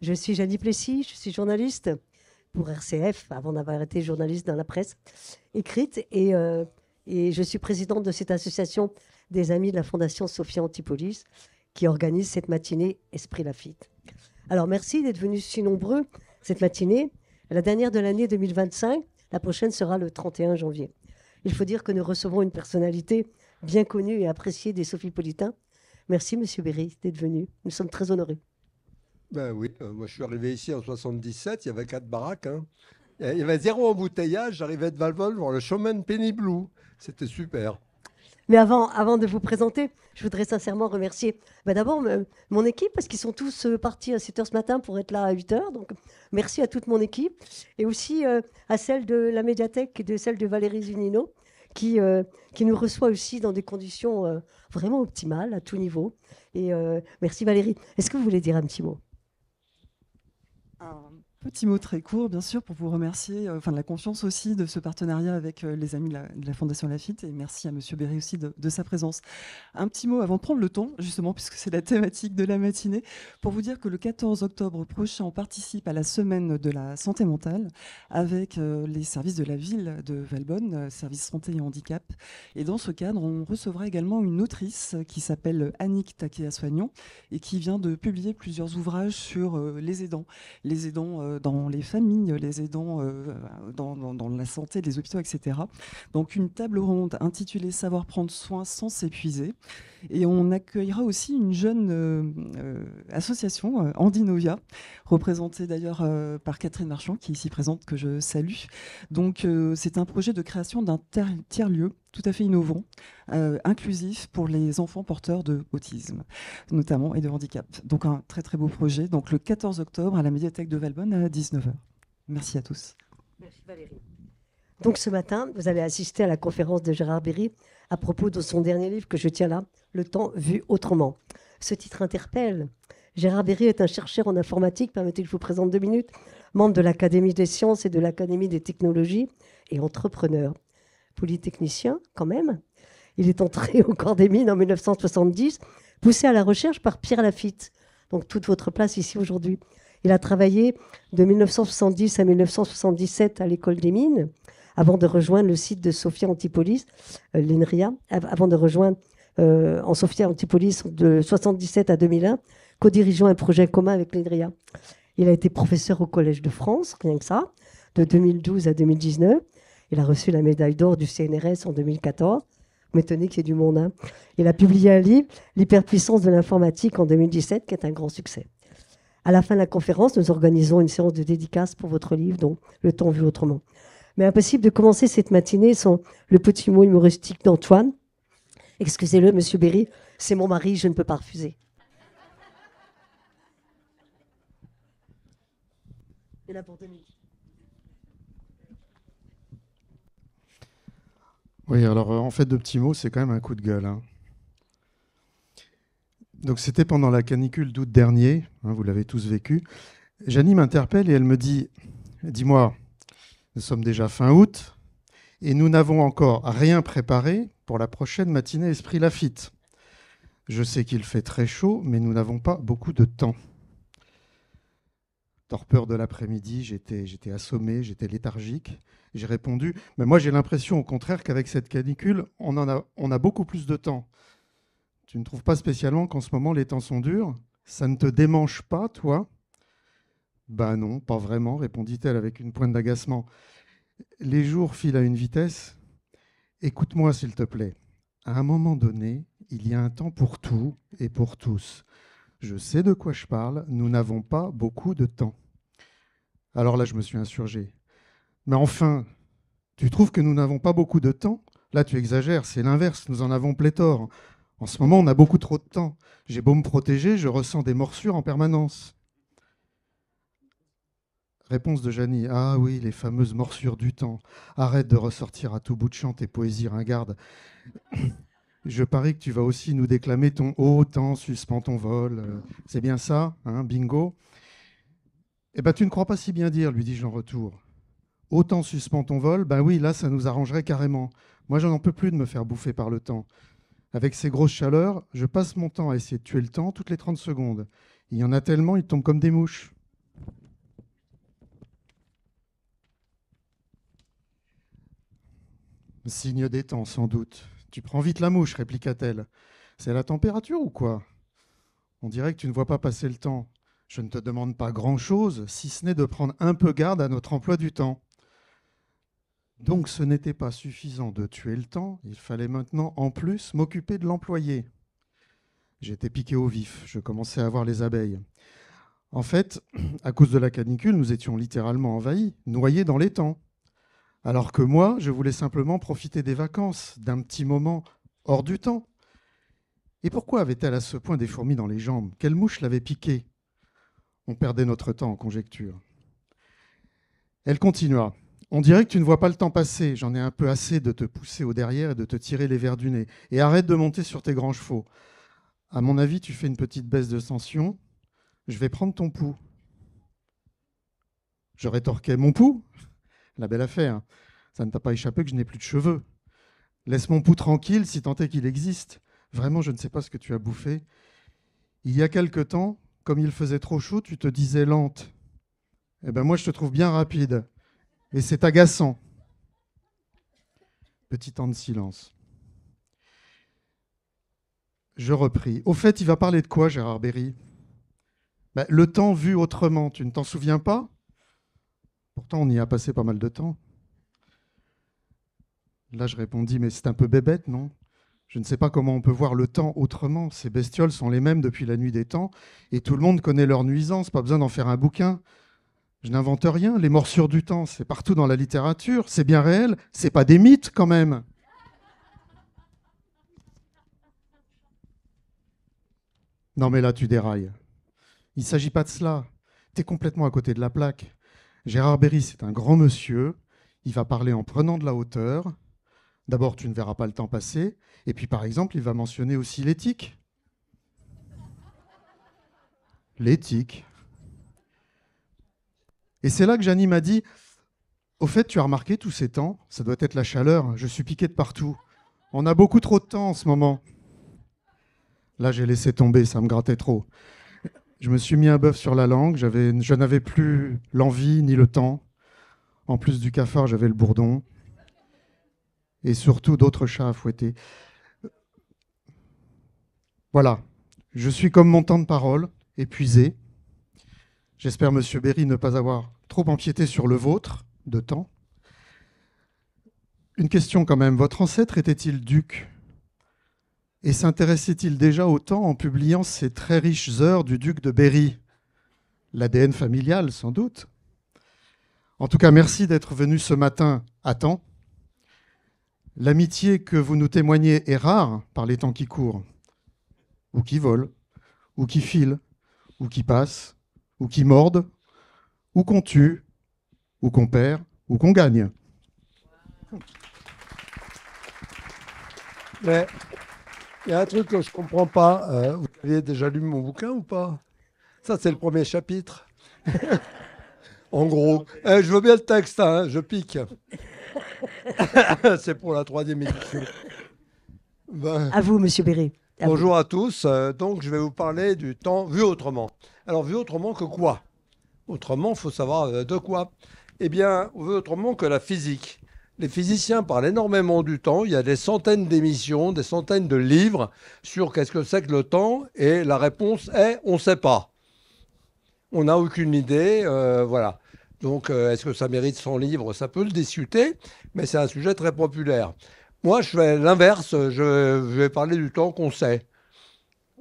Je suis Janie Plessis, je suis journaliste pour RCF, avant d'avoir été journaliste dans la presse écrite. Et je suis présidente de cette association des Amis de la Fondation Sophia Antipolis qui organise cette matinée Esprit Laffitte. Alors merci d'être venus si nombreux cette matinée. La dernière de l'année 2025, la prochaine sera le 31 janvier. Il faut dire que nous recevons une personnalité bien connue et appréciée des Sophipolitains. Merci Monsieur Berry d'être venu. Nous sommes très honorés. Ben oui, moi je suis arrivé ici en 77, il y avait 4 baraques, hein. Il y avait 0 embouteillage, j'arrivais de Valbonne voir le showman Penny Blue. C'était super. Mais avant de vous présenter, je voudrais sincèrement remercier d'abord mon équipe, parce qu'ils sont tous partis à 7 h ce matin pour être là à 8 h. Donc, merci à toute mon équipe. Et aussi à celle de la médiathèque et de celle de Valérie Zunino, qui nous reçoit aussi dans des conditions vraiment optimales à tout niveau. Et merci Valérie. Est-ce que vous voulez dire un petit mot? Un petit mot très court, bien sûr, pour vous remercier de la confiance aussi de ce partenariat avec les amis de la Fondation Laffitte. Et merci à Monsieur Berry aussi de sa présence. Un petit mot avant de prendre le temps, justement, puisque c'est la thématique de la matinée, pour vous dire que le 14 octobre prochain, on participe à la semaine de la santé mentale avec les services de la ville de Valbonne, services santé et handicap. Et dans ce cadre, on recevra également une autrice qui s'appelle Annick Takea-Soignon et qui vient de publier plusieurs ouvrages sur les aidants dans les familles, les aidants dans la santé, les hôpitaux, etc. Donc une table ronde intitulée Savoir prendre soin sans s'épuiser. Et on accueillera aussi une jeune association, Andinovia, représentée d'ailleurs par Catherine Marchand, qui est ici présente, que je salue. Donc c'est un projet de création d'un tiers-lieu tout à fait innovant, inclusif pour les enfants porteurs de autisme, notamment, et de handicap. Donc un très très beau projet. Donc le 14 octobre à la médiathèque de Valbonne à 19 h. Merci à tous. Merci Valérie. Donc ce matin, vous allez assister à la conférence de Gérard Berry à propos de son dernier livre que je tiens là, Le temps vu autrement. Ce titre interpelle. Gérard Berry est un chercheur en informatique, permettez que je vous présente 2 minutes, membre de l'Académie des sciences et de l'Académie des technologies et entrepreneur. Polytechnicien quand même. Il est entré au corps des mines en 1970, poussé à la recherche par Pierre Laffitte. Donc toute votre place ici aujourd'hui. Il a travaillé de 1970 à 1977 à l'école des mines, avant de rejoindre le site de Sophia Antipolis, l'INRIA, avant de rejoindre en Sophia Antipolis de 1977 à 2001, co-dirigeant un projet commun avec l'INRIA. Il a été professeur au Collège de France, rien que ça, de 2012 à 2019. Il a reçu la médaille d'or du CNRS en 2014. Vous m'étonnez qu'il y ait du monde, hein. Il a publié un livre, L'hyperpuissance de l'informatique, en 2017, qui est un grand succès. À la fin de la conférence, nous organisons une séance de dédicace pour votre livre, donc Le temps vu autrement. Mais impossible de commencer cette matinée sans le petit mot humoristique d'Antoine. Excusez-le, Monsieur Berry, c'est mon mari, je ne peux pas refuser. Il est là pour 2 minutes. Oui, alors en fait, 2 petits mots, c'est quand même un coup de gueule, hein. Donc c'était pendant la canicule d'août dernier, hein, vous l'avez tous vécu. Janie m'interpelle et elle me dit « Dis-moi, nous sommes déjà fin août et nous n'avons encore rien préparé pour la prochaine matinée Esprit Laffitte. Je sais qu'il fait très chaud, mais nous n'avons pas beaucoup de temps. » Torpeur de l'après-midi, j'étais assommé, j'étais léthargique. J'ai répondu « Mais moi j'ai l'impression au contraire qu'avec cette canicule, on a beaucoup plus de temps. Tu ne trouves pas spécialement qu'en ce moment les temps sont durs? Ça ne te démange pas, toi ?» Ben non, pas vraiment, répondit-elle avec une pointe d'agacement. Les jours filent à une vitesse. Écoute-moi, s'il te plaît. À un moment donné, il y a un temps pour tout et pour tous. Je sais de quoi je parle, nous n'avons pas beaucoup de temps. Alors là, je me suis insurgé. Mais enfin, tu trouves que nous n'avons pas beaucoup de temps? Là, tu exagères, c'est l'inverse, nous en avons pléthore. En ce moment, on a beaucoup trop de temps. J'ai beau me protéger, je ressens des morsures en permanence. Réponse de Janie. Ah oui, les fameuses morsures du temps. Arrête de ressortir à tout bout de champ tes poésies ringardes. Je parie que tu vas aussi nous déclamer ton haut temps, suspends ton vol. C'est bien ça, hein, bingo? Eh ben, tu ne crois pas si bien dire, lui dis-je en retour. Autant suspends ton vol, ben oui, là, ça nous arrangerait carrément. Moi, j'en peux plus de me faire bouffer par le temps. Avec ces grosses chaleurs, je passe mon temps à essayer de tuer le temps toutes les 30 secondes. Il y en a tellement, ils tombent comme des mouches. Signe des temps, sans doute. Tu prends vite la mouche, répliqua-t-elle. C'est la température ou quoi? On dirait que tu ne vois pas passer le temps. Je ne te demande pas grand-chose, si ce n'est de prendre un peu garde à notre emploi du temps. Donc ce n'était pas suffisant de tuer le temps, il fallait maintenant en plus m'occuper de l'employé. J'étais piqué au vif, je commençais à voir les abeilles. En fait, à cause de la canicule, nous étions littéralement envahis, noyés dans les temps. Alors que moi, je voulais simplement profiter des vacances, d'un petit moment hors du temps. Et pourquoi avait-elle à ce point des fourmis dans les jambes? Quelle mouche l'avait piquée? On perdait notre temps en conjecture. Elle continua. On dirait que tu ne vois pas le temps passer. J'en ai un peu assez de te pousser au derrière et de te tirer les vers du nez. Et arrête de monter sur tes grands chevaux. À mon avis, tu fais une petite baisse de tension. Je vais prendre ton pouls. Je rétorquais, mon pouls? La belle affaire. Ça ne t'a pas échappé que je n'ai plus de cheveux. Laisse mon pouls tranquille si tant est qu'il existe. Vraiment, je ne sais pas ce que tu as bouffé. Il y a quelque temps, comme il faisait trop chaud, tu te disais lente. Eh ben moi, je te trouve bien rapide. Et c'est agaçant. Petit temps de silence. Je repris. Au fait, il va parler de quoi, Gérard Berry? Le temps vu autrement, tu ne t'en souviens pas? Pourtant, on y a passé pas mal de temps. Là, je répondis, mais c'est un peu bébête, non? Je ne sais pas comment on peut voir le temps autrement. Ces bestioles sont les mêmes depuis la nuit des temps, et tout le monde connaît leurs nuisances, pas besoin d'en faire un bouquin. Je n'invente rien, les morsures du temps, c'est partout dans la littérature, c'est bien réel, c'est pas des mythes quand même. Non mais là, tu dérailles. Il ne s'agit pas de cela. Tu es complètement à côté de la plaque. Gérard Berry, c'est un grand monsieur. Il va parler en prenant de la hauteur. D'abord, tu ne verras pas le temps passer. Et puis, par exemple, il va mentionner aussi l'éthique. L'éthique. Et c'est là que Jeannie m'a dit, au fait, tu as remarqué tous ces temps, ça doit être la chaleur, je suis piqué de partout. On a beaucoup trop de temps en ce moment. Là, j'ai laissé tomber, ça me grattait trop. Je me suis mis un bœuf sur la langue, je n'avais plus l'envie ni le temps. En plus du cafard, j'avais le bourdon. Et surtout d'autres chats à fouetter. Voilà, je suis comme mon temps de parole, épuisé. J'espère, monsieur Berry, ne pas avoir trop empiété sur le vôtre de temps. Une question quand même, votre ancêtre était-il duc? Et s'intéressait-il déjà au temps en publiant ces très riches heures du duc de Berry? L'ADN familial, sans doute. En tout cas, merci d'être venu ce matin à temps. L'amitié que vous nous témoignez est rare par les temps qui courent, ou qui volent, ou qui filent, ou qui passent, ou qui mordent, ou qu'on tue, ou qu'on perd, ou qu'on gagne. Mais il y a un truc que je ne comprends pas. Vous aviez déjà lu mon bouquin ou pas? Ça, c'est le premier chapitre. En gros. Je veux bien le texte, hein, je pique. C'est pour la 3e édition. À vous, monsieur Berry. Bonjour à tous. Donc, je vais vous parler du temps vu autrement. Alors, vu autrement que quoi? Autrement, il faut savoir de quoi. Eh bien, vu autrement que la physique. Les physiciens parlent énormément du temps. Il y a des centaines d'émissions, des centaines de livres sur qu'est-ce que c'est que le temps. Et la réponse est on ne sait pas. On n'a aucune idée. Voilà. Donc, est-ce que ça mérite 100 livres? Ça peut le discuter, mais c'est un sujet très populaire. Moi, je fais l'inverse. Je vais parler du temps qu'on sait.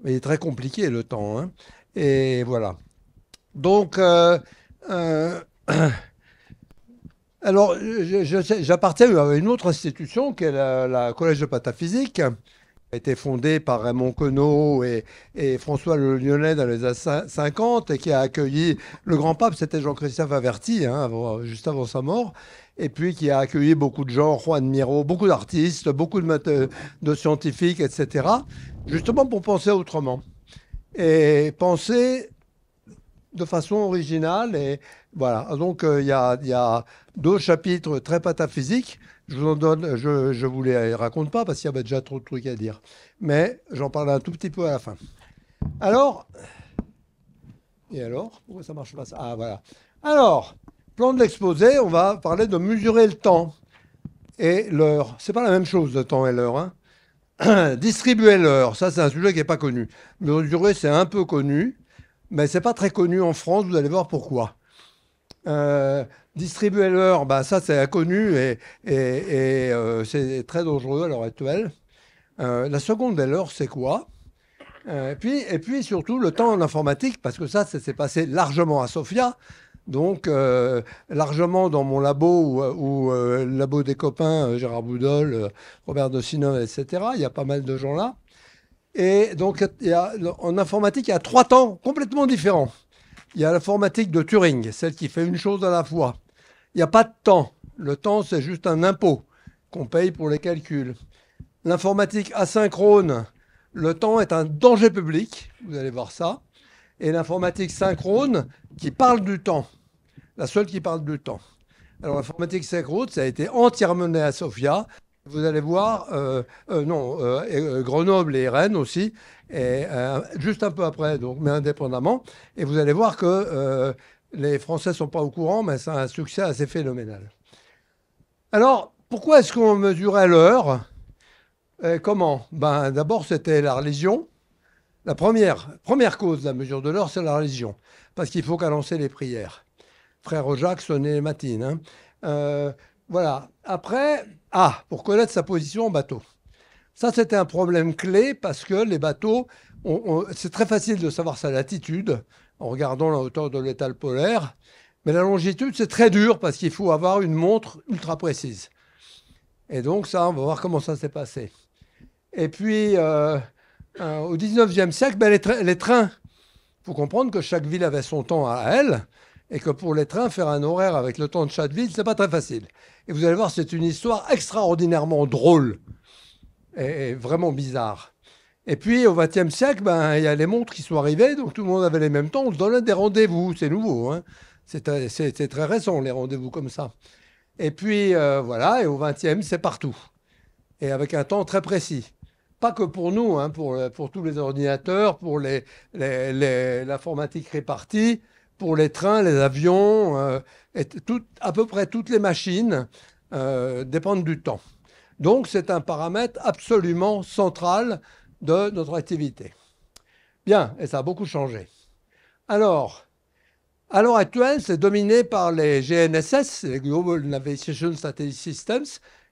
Il est très compliqué, le temps, hein. Et voilà. Donc, alors, j'appartiens à une autre institution qui est la Collège de Pataphysique, qui a été fondée par Raymond Queneau et François Le Lyonnais dans les années 50 et qui a accueilli le grand pape, c'était Jean-Christophe Averty, hein, juste avant sa mort, et puis qui a accueilli beaucoup de gens, Juan Miro, beaucoup d'artistes, beaucoup de scientifiques, etc., justement pour penser autrement. Et penser de façon originale. Et voilà. Donc, il y a 2 chapitres très pataphysiques. Je vous en donne, je vous les raconte pas parce qu'il y avait déjà trop de trucs à dire. Mais j'en parle un tout petit peu à la fin. Alors, pourquoi ça marche pas ça? Ah, voilà. Alors, plan de l'exposé, on va parler de mesurer le temps. et l'heure. C'est pas la même chose, le temps et l'heure, hein. Distribuer l'heure, ça c'est un sujet qui n'est pas connu. Mesurer, c'est un peu connu, mais c'est pas très connu en France, vous allez voir pourquoi. Distribuer l'heure, bah, ça c'est inconnu et c'est très dangereux à l'heure actuelle. La seconde de l'heure, c'est quoi? Et puis surtout le temps en informatique, parce que ça s'est passé largement à Sofia, donc largement dans mon labo ou le labo des copains, Gérard Boudol, Robert Dossinov, etc. Il y a pas mal de gens là. Et donc en informatique, il y a 3 temps complètement différents. Il y a l'informatique de Turing, celle qui fait une chose à la fois. Il n'y a pas de temps. Le temps, c'est juste un impôt qu'on paye pour les calculs. L'informatique asynchrone, le temps est un danger public, vous allez voir ça. Et l'informatique synchrone, qui parle du temps, la seule qui parle du temps. Alors l'informatique synchrone, ça a été entièrement mené à Sofia. Vous allez voir, Grenoble et Rennes aussi, et, juste un peu après, donc, mais indépendamment. Et vous allez voir que les Français ne sont pas au courant, mais c'est un succès assez phénoménal. Alors, pourquoi est-ce qu'on mesurait l'heure? Comment? Ben, d'abord, c'était la religion. La première cause de la mesure de l'heure, c'est la religion. Parce qu'il faut cadencer les prières. Frère Jacques sonnait les matines. Hein. Voilà. Après, pour connaître sa position en bateau. Ça, c'était un problème clé parce que les bateaux, c'est très facile de savoir sa latitude en regardant la hauteur de l'étal polaire. Mais la longitude, c'est très dur parce qu'il faut avoir une montre ultra précise. Et donc, ça, on va voir comment ça s'est passé. Et puis, au 19e siècle, ben, les trains, il faut comprendre que chaque ville avait son temps à elle, et que pour les trains, faire un horaire avec le temps de chaque ville, c'est pas très facile. Et vous allez voir, c'est une histoire extraordinairement drôle et vraiment bizarre. Et puis, au 20e siècle, ben, il y a les montres qui sont arrivées, donc tout le monde avait les mêmes temps. On se donnait des rendez-vous, c'est nouveau. Hein. C'est très récent, les rendez-vous comme ça. Et puis, voilà, et au 20e, c'est partout. Et avec un temps très précis. Pas que pour nous, hein, pour tous les ordinateurs, pour l'informatique répartie, pour les trains, les avions, à peu près toutes les machines dépendent du temps. Donc, c'est un paramètre absolument central de notre activité. Bien, et ça a beaucoup changé. Alors, à l'heure actuelle, c'est dominé par les GNSS, les Global Navigation Satellite Systems.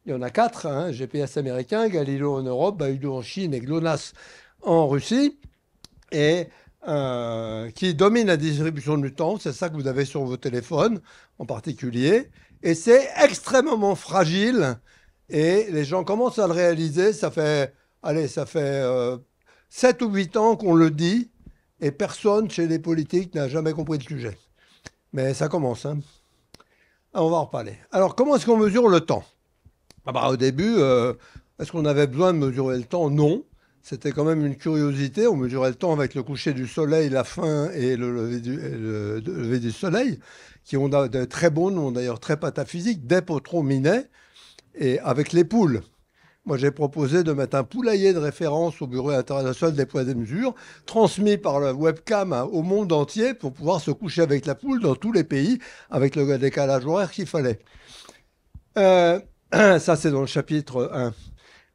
Il y en a 4, hein, GPS américain, Galileo en Europe, Beidou en Chine et GLONASS en Russie, et qui dominent la distribution du temps. C'est ça que vous avez sur vos téléphones en particulier. Et c'est extrêmement fragile, et les gens commencent à le réaliser. Ça fait 7 ou 8 ans qu'on le dit, et personne chez les politiques n'a jamais compris le sujet. Mais ça commence. Hein. On va en reparler. Alors, comment est-ce qu'on mesure le temps? Au début, est-ce qu'on avait besoin de mesurer le temps? Non. C'était quand même une curiosité. On mesurait le temps avec le coucher du soleil, la fin et le lever du soleil, qui ont de très beaux noms, d'ailleurs très pataphysiques, Depotrominet, et avec les poules. Moi, j'ai proposé de mettre un poulailler de référence au Bureau international des poids et mesures, transmis par la webcam au monde entier pour pouvoir se coucher avec la poule dans tous les pays, avec le décalage horaire qu'il fallait. Ça, c'est dans le chapitre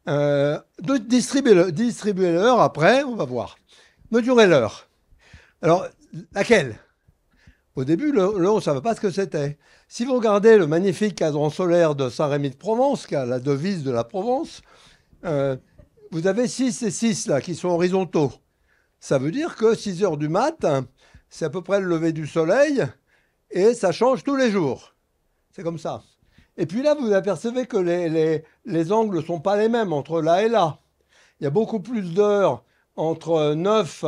1. Distribuer l'heure, après, on va voir. Mesurer l'heure. Alors, laquelle? Au début, l'heure, on ne savait pas ce que c'était. Si vous regardez le magnifique cadran solaire de Saint-Rémy de Provence, qui a la devise de la Provence, vous avez 6 et 6 là, qui sont horizontaux. Ça veut dire que 6 heures du mat, c'est à peu près le lever du soleil, et ça change tous les jours. C'est comme ça. Et puis là, vous apercevez que les angles ne sont pas les mêmes entre là et là. Il y a beaucoup plus d'heures entre 9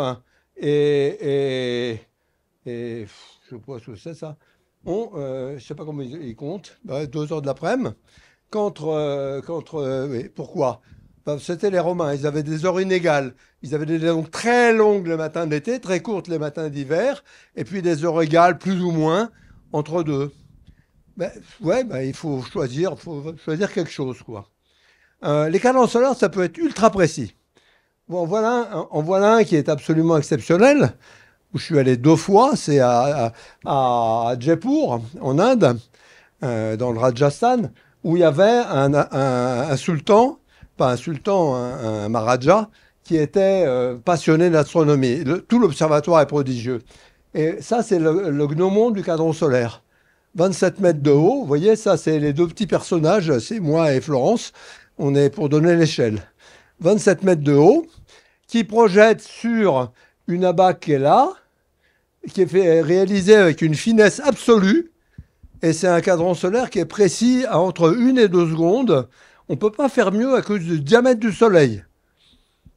et je ne sais pas ce que c'est ça. Je ne sais pas comment ils comptent. 2 heures de l'après-midi. Oui, pourquoi? C'était les Romains. Ils avaient des heures inégales. Ils avaient des longues très longues les matins d'été, très courtes les matins d'hiver, et puis des heures égales, plus ou moins, entre deux. Il faut choisir quelque chose, quoi. Les cadences solaires, ça peut être ultra précis. Bon, en voilà un qui est absolument exceptionnel, où je suis allé 2 fois, c'est à Jaipur, en Inde, dans le Rajasthan, où il y avait un sultan, pas un sultan, un maharaja, qui était passionné d'astronomie. Tout l'observatoire est prodigieux. Et ça, c'est le gnomon du cadran solaire. 27 mètres de haut, vous voyez, ça, c'est les deux petits personnages, c'est moi et Florence. On est pour donner l'échelle. 27 mètres de haut, qui projette sur une abaque qui est là, qui est réalisée avec une finesse absolue. Et c'est un cadran solaire qui est précis à entre 1 et 2 secondes. On ne peut pas faire mieux à cause du diamètre du Soleil.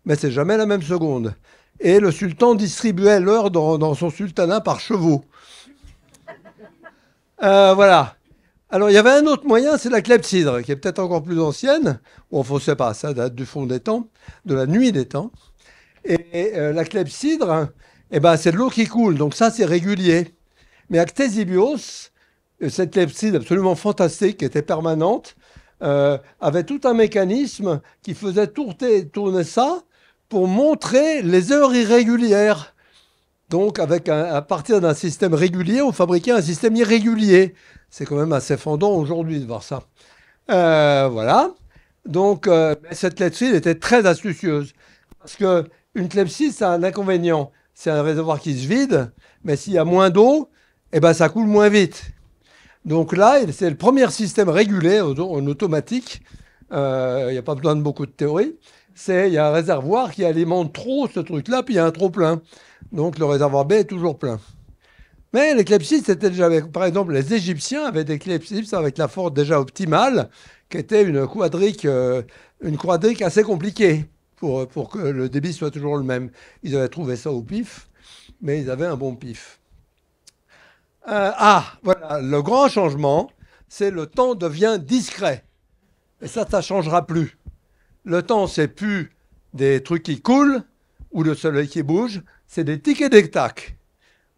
Mais c'est jamais la même seconde. Et le sultan distribuait l'heure dans son sultanat par chevaux. Voilà. Alors, il y avait un autre moyen, c'est la clepsydre, qui est peut-être encore plus ancienne. Bon, on ne sait pas, ça date du fond des temps, de la nuit des temps. Et la clepsydre, eh ben, c'est de l'eau qui coule, donc ça, c'est régulier. Mais à Ctésibios, cette clepsydre absolument fantastique, qui était permanente, avait tout un mécanisme qui faisait tourner ça pour montrer les heures irrégulières. Donc, à partir d'un système régulier, on fabriquait un système irrégulier. C'est quand même assez fendant aujourd'hui de voir ça. Voilà. Donc, cette clepsydre était très astucieuse. Parce qu'une clepsydre, c'est un inconvénient. C'est un réservoir qui se vide, mais s'il y a moins d'eau, eh ben, ça coule moins vite. Donc là, c'est le premier système régulé en automatique. Il n'y a pas besoin de beaucoup de théorie. Il y a un réservoir qui alimente trop ce truc-là, puis il y a un trop-plein. Donc le réservoir B est toujours plein. Mais les clepsydres, c'était déjà... Par exemple, les Égyptiens avaient des clepsydres avec la force déjà optimale, qui était une quadrique assez compliquée pour que le débit soit toujours le même. Ils avaient trouvé ça au pif, mais ils avaient un bon pif. Voilà, le grand changement, c'est le temps devient discret. Et ça ne changera plus. Le temps, c'est plus des trucs qui coulent ou le soleil qui bouge, c'est des tics et des tacs.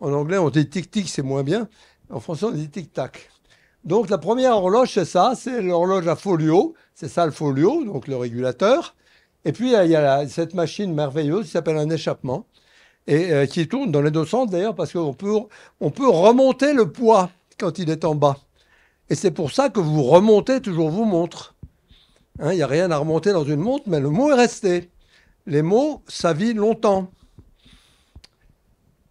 En anglais, on dit tic-tic, c'est moins bien. En français, on dit tic-tac. Donc, la première horloge, c'est ça, c'est l'horloge à folio. C'est ça le folio, donc le régulateur. Et puis, il y a cette machine merveilleuse qui s'appelle un échappement. Et qui tourne dans les deux sens d'ailleurs, parce qu'on peut remonter le poids quand il est en bas. Et c'est pour ça que vous remontez toujours vos montres. Il n'y a rien à remonter dans une montre, mais le mot est resté. Les mots, ça vit longtemps.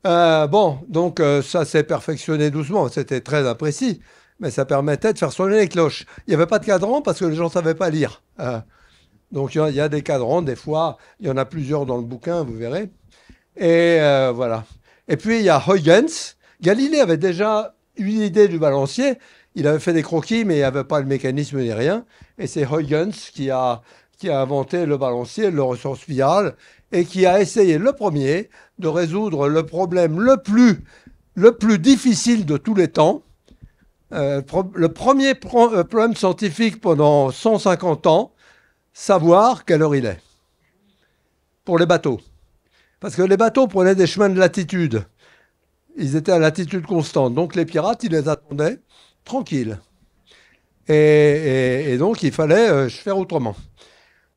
Donc ça s'est perfectionné doucement. C'était très imprécis, mais ça permettait de faire sonner les cloches. Il n'y avait pas de cadran parce que les gens ne savaient pas lire. Donc il y a des cadrans, des fois, il y en a plusieurs dans le bouquin, vous verrez. Et voilà. Et puis il y a Huygens. Galilée avait déjà une idée du balancier. Il avait fait des croquis, mais il n'y avait pas le mécanisme ni rien. Et c'est Huygens qui a inventé le balancier, le ressort spiral, et qui a essayé le premier de résoudre le problème le plus difficile de tous les temps. Le premier problème scientifique pendant 150 ans, savoir quelle heure il est. Pour les bateaux. Parce que les bateaux prenaient des chemins de latitude. Ils étaient à latitude constante. Donc les pirates, ils les attendaient tranquilles. Et donc il fallait faire autrement.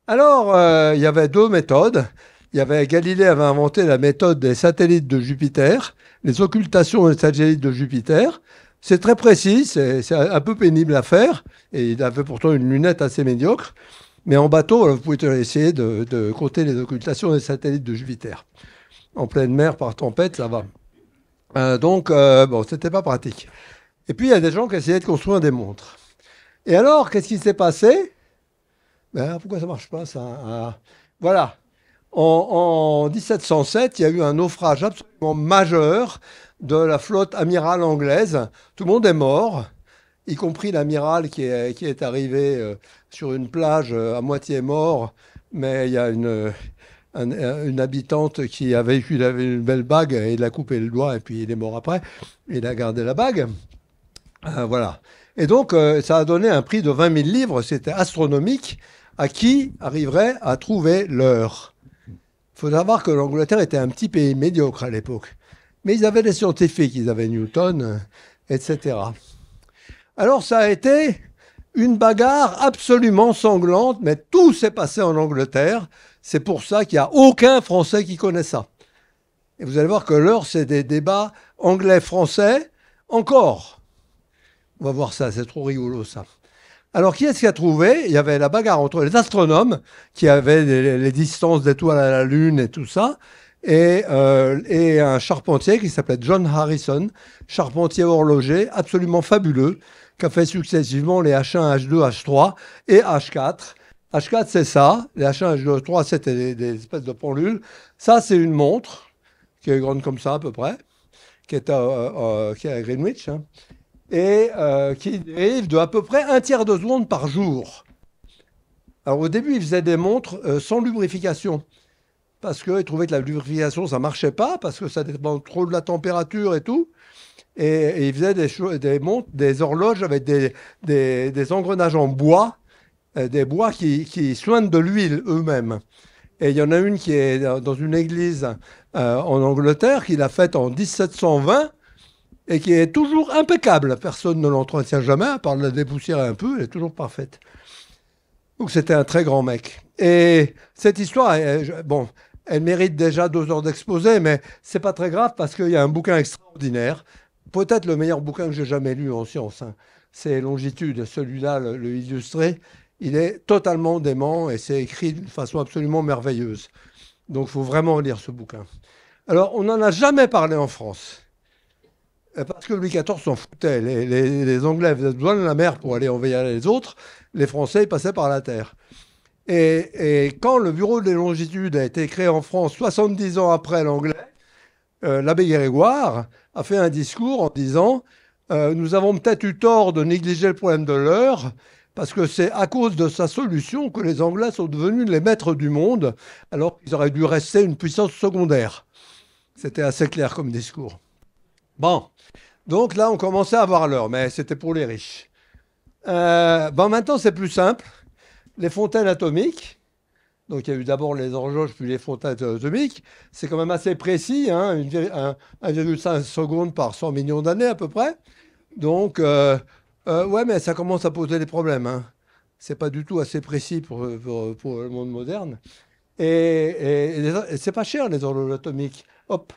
Alors, il y avait deux méthodes. Galilée avait inventé la méthode des satellites de Jupiter, les occultations des satellites de Jupiter. C'est très précis, c'est un peu pénible à faire. Et il avait pourtant une lunette assez médiocre. Mais en bateau, vous pouvez essayer de compter les occultations des satellites de Jupiter. En pleine mer, par tempête, ça va. Donc, c'était pas pratique. Et puis, il y a des gens qui essayaient de construire des montres. Et alors, qu'est-ce qui s'est passé? Pourquoi ça ne marche pas, ça? Voilà. En 1707, il y a eu un naufrage absolument majeur de la flotte amirale anglaise. Tout le monde est mort, y compris l'amiral qui est arrivé sur une plage à moitié mort, mais il y a une habitante qui avait une belle bague et il a coupé le doigt et puis il est mort après. Il a gardé la bague. Voilà. Et donc, ça a donné un prix de 20 000 livres, c'était astronomique, à qui arriverait à trouver l'heure. Il faut savoir que l'Angleterre était un petit pays médiocre à l'époque. Mais ils avaient des scientifiques, ils avaient Newton, etc. Alors, ça a été une bagarre absolument sanglante, mais tout s'est passé en Angleterre. C'est pour ça qu'il n'y a aucun Français qui connaît ça. Et vous allez voir que l'heure, c'est des débats anglais-français encore. On va voir ça, c'est trop rigolo ça. Alors, qui est-ce qui a trouvé? Il y avait la bagarre entre les astronomes, qui avaient les distances d'étoiles à la Lune et tout ça, et un charpentier qui s'appelait John Harrison, charpentier horloger, absolument fabuleux, qui a fait successivement les H1, H2, H3 et H4. H4, c'est ça. Les H1, H2, H3, c'était des espèces de pendules. Ça, c'est une montre, qui est grande comme ça à peu près, qui est à Greenwich, hein, et qui dérive de à peu près 1/3 de seconde par jour. Alors au début, ils faisaient des montres sans lubrification, parce qu'ils trouvaient que la lubrification, ça ne marchait pas, parce que ça dépend trop de la température et tout. Et ils faisaient des montres, des horloges avec des engrenages en bois, des bois qui soignent de l'huile eux-mêmes. Et il y en a une qui est dans une église en Angleterre, qu'il a faite en 1720, et qui est toujours impeccable. Personne ne l'entretient jamais, à part la dépoussiérer un peu, elle est toujours parfaite. Donc c'était un très grand mec. Et cette histoire, bon, elle mérite déjà 2 heures d'exposé, mais c'est pas très grave parce qu'il y a un bouquin extraordinaire, peut-être le meilleur bouquin que j'ai jamais lu en sciences, hein. C'est Longitude, celui-là, le illustré. Il est totalement dément et c'est écrit d'une façon absolument merveilleuse. Donc il faut vraiment lire ce bouquin. Alors, on n'en a jamais parlé en France. Parce que Louis XIV s'en foutait. Les Anglais avaient besoin de la mer pour aller envahir les autres. Les Français, ils passaient par la terre. Et quand le bureau des longitudes a été créé en France 70 ans après l'anglais, l'abbé Grégoire a fait un discours en disant nous avons peut-être eu tort de négliger le problème de l'heure, parce que c'est à cause de sa solution que les Anglais sont devenus les maîtres du monde, alors qu'ils auraient dû rester une puissance secondaire. C'était assez clair comme discours. Bon, donc là, on commençait à avoir l'heure, mais c'était pour les riches. Bon, maintenant, c'est plus simple. Les fontaines atomiques. Donc, il y a eu d'abord les horloges, puis les fontaines atomiques. C'est quand même assez précis, hein, 1,5 secondes par 100 millions d'années à peu près. Donc, ouais, mais ça commence à poser des problèmes, hein. C'est pas du tout assez précis pour le monde moderne. Et c'est pas cher, les horloges atomiques. Hop.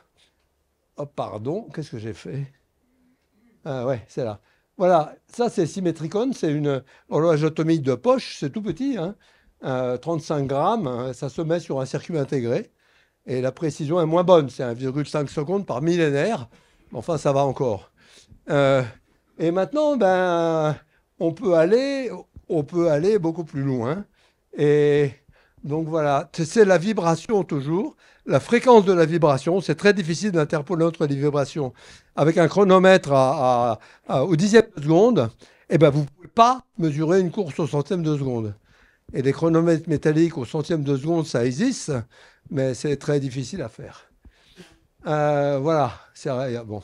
Hop, pardon, qu'est-ce que j'ai fait? Ah ouais, c'est là. Voilà, ça c'est Symmetricon, c'est une horloge atomique de poche, c'est tout petit, hein, 35 grammes, hein, ça se met sur un circuit intégré, et la précision est moins bonne, c'est 1,5 secondes par millénaire, enfin ça va encore. Et maintenant, ben, on peut aller beaucoup plus loin, et donc voilà, c'est la vibration toujours. La fréquence de la vibration, c'est très difficile d'interpoler entre les vibrations. Avec un chronomètre au dixième de seconde, eh ben, vous ne pouvez pas mesurer une course au centième de seconde. Et les chronomètres métalliques au centième de seconde, ça existe, mais c'est très difficile à faire. Voilà, c'est bon.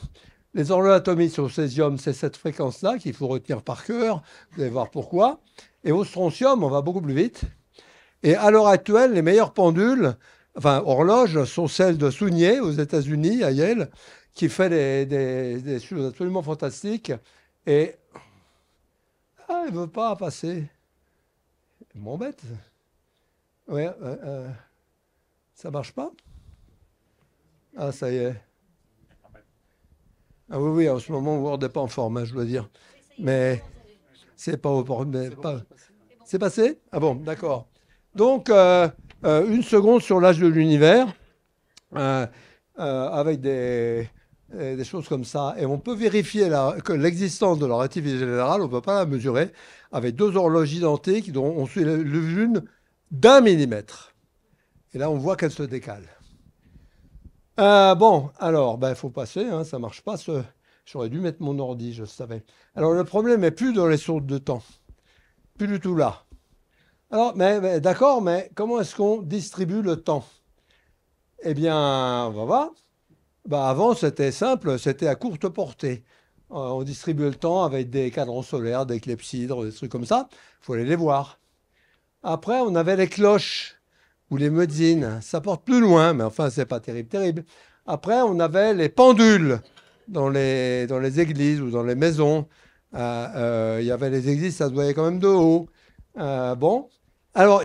Les horloges atomiques au césium, c'est cette fréquence-là qu'il faut retenir par cœur. Vous allez voir pourquoi. Et au strontium, on va beaucoup plus vite. Et à l'heure actuelle, les meilleures pendules, enfin horloges, sont celles de Sounier aux États-Unis, à Yale, qui fait des choses absolument fantastiques. Et elle ne veut pas passer. Elle m'embête. Ouais, ça ne marche pas? Ah, ça y est. Ah oui, en ce moment, Word n'est pas en forme, hein, je dois dire. Mais c'est pas au port. C'est passé? Ah bon, d'accord. Donc, 1 seconde sur l'âge de l'univers, avec des choses comme ça. Et on peut vérifier que l'existence de la relativité générale, on ne peut pas la mesurer, avec 2 horloges identiques dont on suit l'une d'1 millimètre. Et là, on voit qu'elle se décale. Bon, alors, il faut passer, hein, ça ne marche pas. J'aurais dû mettre mon ordi, je savais. Alors, le problème n'est plus dans les sautes de temps. Plus du tout là. Alors, mais d'accord, mais comment est-ce qu'on distribue le temps? Eh bien, on va voir. Avant, c'était simple, c'était à courte portée. On distribuait le temps avec des cadrans solaires, des clepsydres, des trucs comme ça. Il faut aller les voir. Après, on avait les cloches ou les muezzins. Ça porte plus loin, mais enfin, c'est pas terrible. Après, on avait les pendules dans les églises ou dans les maisons. Il y avait les églises, ça se voyait quand même de haut. Bon. Alors,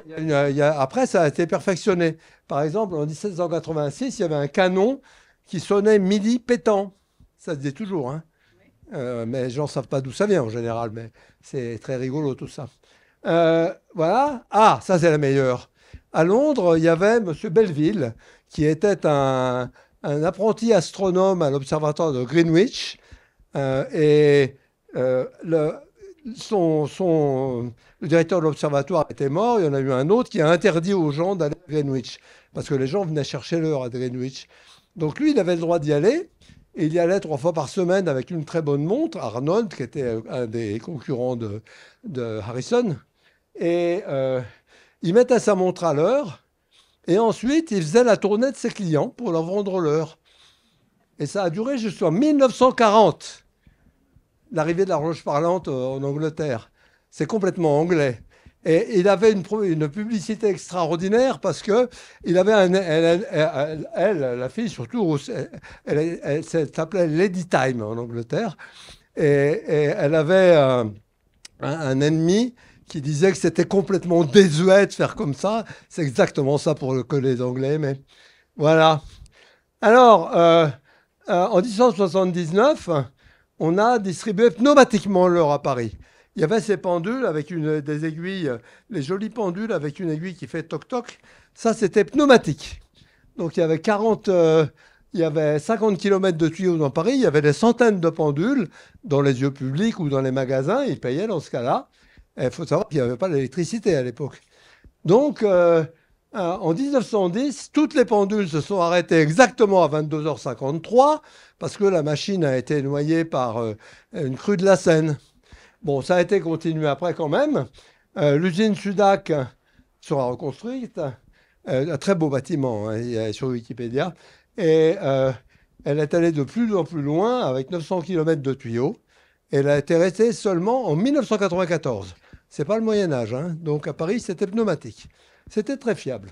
après, ça a été perfectionné. Par exemple, en 1786, il y avait un canon qui sonnait midi pétant. Ça se dit toujours, hein. Mais les gens ne savent pas d'où ça vient en général, mais c'est très rigolo tout ça. Voilà. Ah, ça c'est la meilleure. À Londres, il y avait M. Belleville, qui était un apprenti astronome à l'observatoire de Greenwich. Et le directeur de l'observatoire était mort. Il y en a eu un autre qui a interdit aux gens d'aller à Greenwich, parce que les gens venaient chercher l'heure à Greenwich. Donc lui, il avait le droit d'y aller. Et il y allait 3 fois par semaine avec une très bonne montre, Arnold, qui était un des concurrents de Harrison. Et il mettait sa montre à l'heure. Et ensuite, il faisait la tournée de ses clients pour leur vendre l'heure. Et ça a duré jusqu'en 1940, l'arrivée de la horloge parlante en Angleterre. C'est complètement anglais. Et il avait une publicité extraordinaire parce que il avait elle, la fille surtout, elle s'appelait Lady Time en Angleterre. Et elle avait un ennemi qui disait que c'était complètement désuet de faire comme ça. C'est exactement ça pour que les Anglais, mais voilà. Alors, en 1879, on a distribué pneumatiquement l'heure à Paris. Il y avait ces pendules avec des aiguilles, les jolies pendules avec une aiguille qui fait toc-toc. Ça, c'était pneumatique. Donc, il y avait 50 km de tuyaux dans Paris. Il y avait des centaines de pendules dans les lieux publics ou dans les magasins. Ils payaient dans ce cas-là. Il faut savoir qu'il n'y avait pas d'électricité à l'époque. Donc, en 1910, toutes les pendules se sont arrêtées exactement à 22h53 parce que la machine a été noyée par une crue de la Seine. Bon, ça a été continué après quand même. L'usine Sudac sera reconstruite. Un très beau bâtiment, hein, il y a sur Wikipédia. Et elle est allée de plus en plus loin avec 900 km de tuyaux. Elle a été restée seulement en 1994. C'est pas le Moyen-Âge, hein. Donc à Paris, c'était pneumatique. C'était très fiable.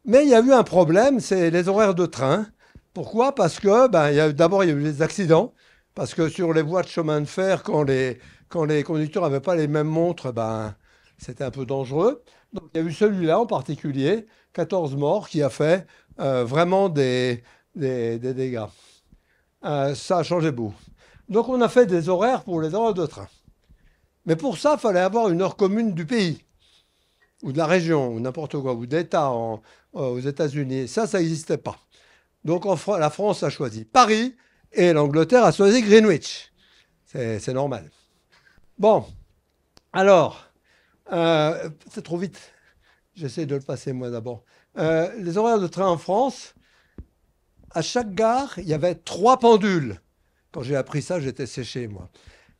Mais il y a eu un problème, c'est les horaires de train. Pourquoi? Parce que d'abord, il y a eu des accidents. Parce que sur les voies de chemin de fer, quand les conducteurs n'avaient pas les mêmes montres, c'était un peu dangereux. Donc il y a eu celui-là en particulier, 14 morts, qui a fait vraiment des dégâts. Ça a changé beaucoup. Donc on a fait des horaires pour les horaires de train. Mais pour ça, il fallait avoir une heure commune du pays, ou de la région, ou n'importe quoi, ou d'État aux États-Unis. Ça n'existait pas. Donc la France a choisi Paris et l'Angleterre a choisi Greenwich. C'est normal. Bon, alors, c'est trop vite. J'essaie de le passer moi d'abord. Les horaires de train en France, à chaque gare, il y avait 3 pendules. Quand j'ai appris ça, j'étais séché, moi.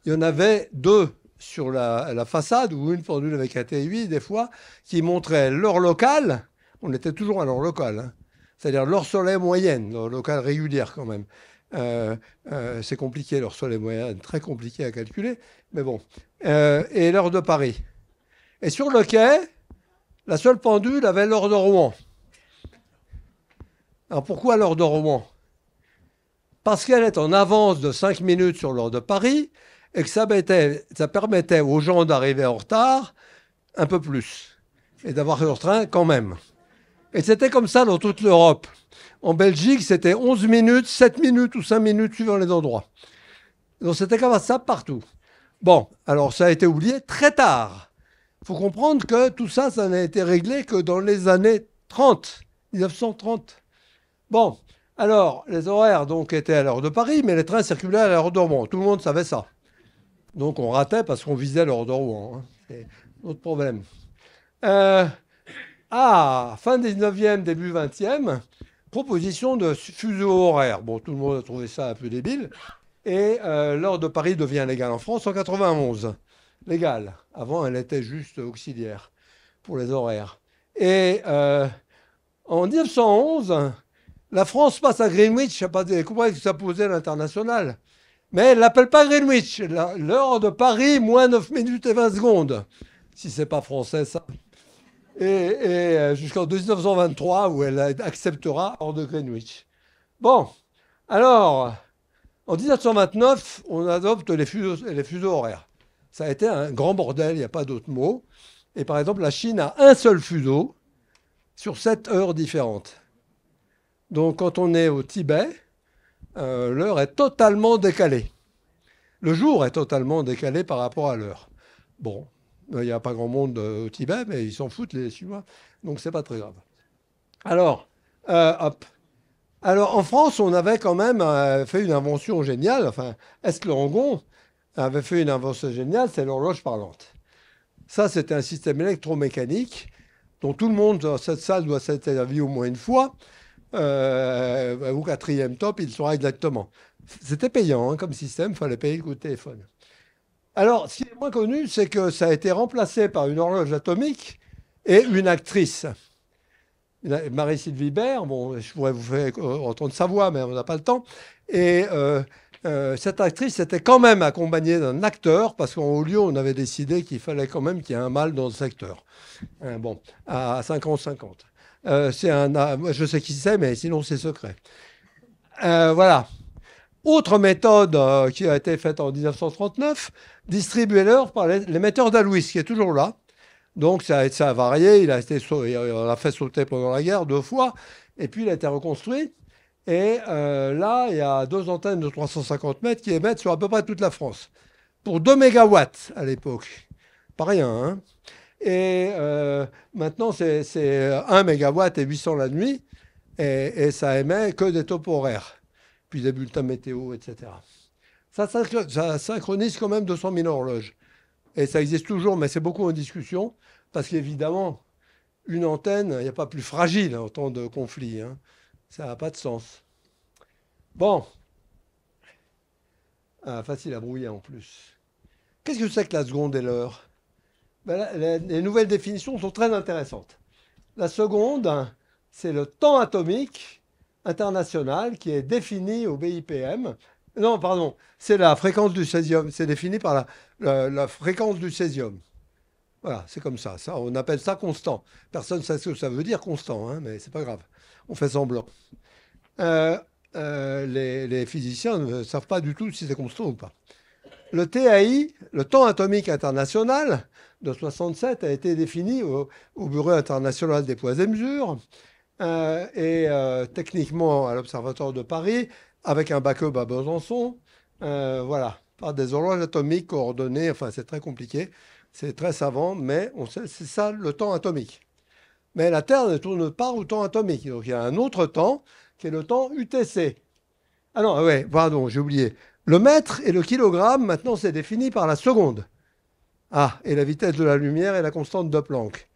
Il y en avait 2 sur la façade, ou une pendule avec un TI, des fois, qui montrait l'heure locale. On était toujours à l'heure locale, hein. C'est-à-dire l'heure soleil moyenne, l'heure locale régulière quand même. C'est compliqué, l'heure soleil moyenne, très compliqué à calculer, mais bon. Et l'heure de Paris. Et sur le quai, la seule pendule avait l'heure de Rouen. Alors pourquoi l'heure de Rouen? Parce qu'elle est en avance de 5 minutes sur l'heure de Paris et que ça permettait aux gens d'arriver en retard un peu plus et d'avoir leur train quand même. Et c'était comme ça dans toute l'Europe. En Belgique, c'était 11 minutes, 7 minutes ou 5 minutes suivant les endroits. Donc c'était comme ça partout. Bon, alors ça a été oublié très tard. Il faut comprendre que tout ça, ça n'a été réglé que dans les années 30, 1930. Bon, alors les horaires donc étaient à l'heure de Paris, mais les trains circulaient à l'heure de Rouen. Tout le monde savait ça. Donc on ratait parce qu'on visait l'heure de Rouen, hein. C'est autre problème. Fin 19e, début 20e, proposition de fuseau horaire. Bon, tout le monde a trouvé ça un peu débile. Et l'heure de Paris devient légale en France en 91. Légale. Avant, elle était juste auxiliaire pour les horaires. Et en 1911, la France passe à Greenwich. Je ne sais pas comment ça posait à l'international. Mais elle ne l'appelle pas Greenwich. L'heure de Paris, moins 9 minutes et 20 secondes. Si ce n'est pas français, ça. Et jusqu'en 1923, où elle acceptera hors de Greenwich. Bon, alors, en 1929, on adopte les fuseaux horaires. Ça a été un grand bordel, il n'y a pas d'autre mot. Et par exemple, la Chine a un seul fuseau sur 7 heures différentes. Donc, quand on est au Tibet, l'heure est totalement décalée. Le jour est totalement décalé par rapport à l'heure. Bon, il n'y a pas grand monde au Tibet, mais ils s'en foutent, les Chinois, donc c'est pas très grave. Alors, hop. Alors, en France, on avait quand même fait une invention géniale. Enfin, Est-Langon avait fait une invention géniale, c'est l'horloge parlante. Ça, c'était un système électromécanique dont tout le monde dans cette salle doit s'être servi au moins une fois. Au quatrième top, il sera exactement. C'était payant comme système, il fallait payer le coup de téléphone. Alors, ce qui est moins connu, c'est que ça a été remplacé par une horloge atomique et une actrice. Marie-Sylvie Baird, bon, je pourrais vous faire entendre sa voix, mais on n'a pas le temps. Et cette actrice était quand même accompagnée d'un acteur, parce qu'en haut lieu, on avait décidé qu'il fallait quand même qu'il y ait un mâle dans le secteur. Bon, à 50-50. Moi, je sais qui c'est, mais sinon c'est secret. Voilà. Autre méthode qui a été faite en 1939, distribuer l'heure par l'émetteur d'Alois, qui est toujours là. Donc ça a varié, on l'a fait sauter pendant la guerre 2 fois, et puis il a été reconstruit. Et là, il y a 2 antennes de 350 mètres qui émettent sur à peu près toute la France. Pour 2 mégawatts à l'époque. Pas rien, hein. Et maintenant, c'est 1 mégawatt et 800 la nuit, et ça émet que des topos horaires, puis des bulletins météo, etc. Ça synchronise quand même 200 000 horloges. Et ça existe toujours, mais c'est beaucoup en discussion, parce qu'évidemment, une antenne, il n'y a pas plus fragile en temps de conflit, hein. Ça n'a pas de sens. Bon. Facile à brouiller en plus. Qu'est-ce que c'est que la seconde et l'heure? Ben, les nouvelles définitions sont très intéressantes. La seconde, c'est le temps atomique international qui est défini au BIPM. Non, pardon, c'est la fréquence du césium. C'est défini par la fréquence du césium. Voilà, c'est comme ça. On appelle ça constant. Personne ne sait ce que ça veut dire constant, hein, mais c'est pas grave. On fait semblant. Les physiciens ne savent pas du tout si c'est constant ou pas. Le TAI, le temps atomique international de 67, a été défini au Bureau international des poids et mesures et techniquement à l'Observatoire de Paris avec un backup à Besançon. Voilà, par des horloges atomiques coordonnées. Enfin, c'est très compliqué, c'est très savant, mais on sait, c'est ça le temps atomique. Mais la Terre ne tourne pas au temps atomique. Donc il y a un autre temps qui est le temps UTC. Ah non, ouais, pardon, j'ai oublié. Le mètre et le kilogramme, maintenant, c'est défini par la seconde. Ah, et la vitesse de la lumière et la constante de Planck.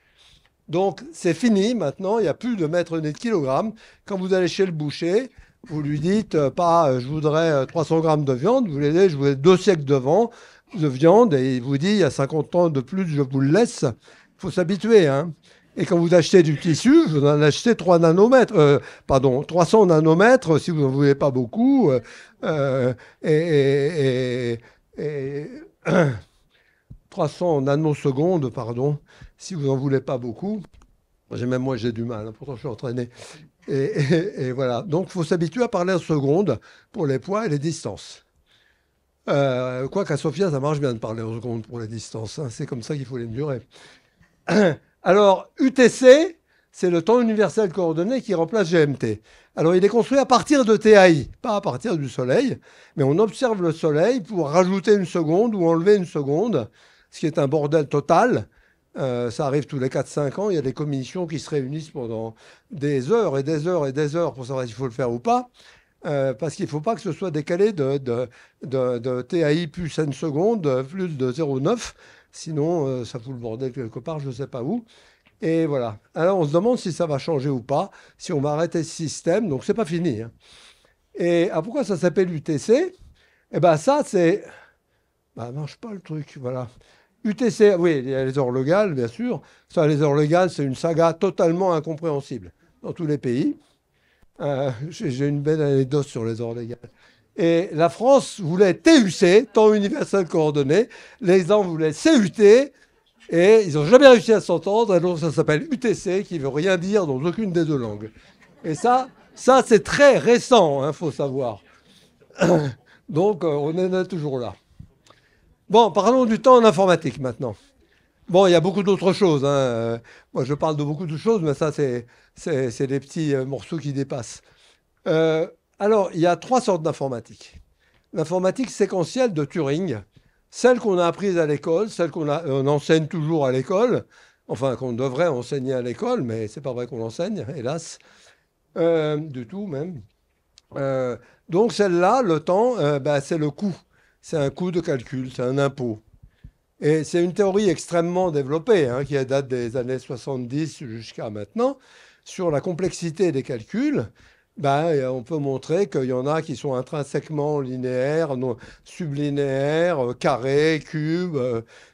Donc, c'est fini maintenant, il n'y a plus de mètre ni de kilogramme. Quand vous allez chez le boucher, vous lui dites, je voudrais 300 grammes de viande, vous lui dites, je voudrais 2 siècles de viande, et il vous dit, il y a 50 ans de plus, je vous le laisse. Il faut s'habituer, hein. Et quand vous achetez du tissu, vous en achetez 300 nanomètres, si vous n'en voulez pas beaucoup, et 300 nanosecondes, pardon, si vous n'en voulez pas beaucoup. Même moi, j'ai du mal, hein, pourtant je suis entraîné. Et voilà. Donc, il faut s'habituer à parler en secondes pour les poids et les distances. Quoi qu'à Sofia, ça marche bien de parler en secondes pour les distances, hein. C'est comme ça qu'il faut les mesurer. Alors, UTC, c'est le temps universel coordonné qui remplace GMT. Alors, il est construit à partir de TAI, pas à partir du Soleil, mais on observe le Soleil pour rajouter une seconde ou enlever une seconde, ce qui est un bordel total. Ça arrive tous les 4-5 ans, il y a des commissions qui se réunissent pendant des heures et des heures et des heures pour savoir s'il faut le faire ou pas, parce qu'il ne faut pas que ce soit décalé de TAI plus n secondes, plus de 0,9. Sinon, ça fout le bordel quelque part, je ne sais pas où. Et voilà. Alors, on se demande si ça va changer ou pas, si on va arrêter ce système. Donc, c'est pas fini, hein. Et pourquoi ça s'appelle UTC? Eh bien, ça, c'est... Bah, marche pas le truc, voilà. UTC, oui, il y a les heures légales, bien sûr. Ça, les heures légales, c'est une saga totalement incompréhensible dans tous les pays. J'ai une belle anecdote sur les heures légales. Et la France voulait TUC, temps universel coordonné. Les gens voulaient CUT. Et ils n'ont jamais réussi à s'entendre. Alors ça s'appelle UTC, qui ne veut rien dire dans aucune des 2 langues. Et ça c'est très récent, il faut savoir. Donc on en est toujours là. Bon, parlons du temps en informatique maintenant. Bon, il y a beaucoup d'autres choses, hein. Moi, je parle de beaucoup de choses, mais ça, c'est les petits morceaux qui dépassent. Alors, il y a 3 sortes d'informatique. l'informatique séquentielle de Turing, celle qu'on a apprise à l'école, celle on enseigne toujours à l'école, enfin qu'on devrait enseigner à l'école, mais c'est pas vrai qu'on l'enseigne, hélas, du tout même. Donc celle-là, le temps, c'est le coût. C'est un coût de calcul, c'est un impôt. Et c'est une théorie extrêmement développée, hein, qui date des années 70 jusqu'à maintenant, sur la complexité des calculs. On peut montrer qu'il y en a qui sont intrinsèquement linéaires, sublinéaires, carrés, cubes,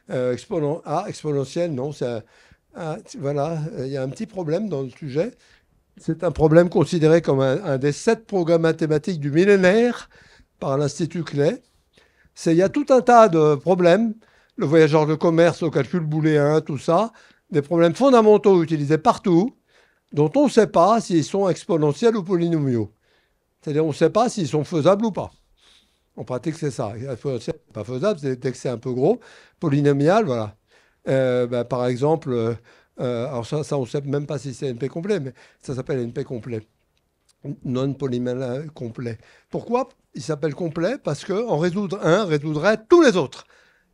exponentiels. Non, voilà, il y a un petit problème dans le sujet. C'est un problème considéré comme un des 7 programmes mathématiques du millénaire par l'Institut Clay. Il y a tout un tas de problèmes, le voyageur de commerce, le calcul booléen, tout ça, des problèmes fondamentaux utilisés partout, dont on ne sait pas s'ils sont exponentiels ou polynomiaux. C'est-à-dire on ne sait pas s'ils sont faisables ou pas. En pratique, c'est ça. Exponentiel, c'est pas faisable, dès que c'est un peu gros. Polynomial, voilà. Par exemple, alors ça, on ne sait même pas si c'est NP complet, mais ça s'appelle NP complet. Non polynomial complet. Pourquoi il s'appelle complet? Parce qu'en résoudre un résoudrait tous les autres.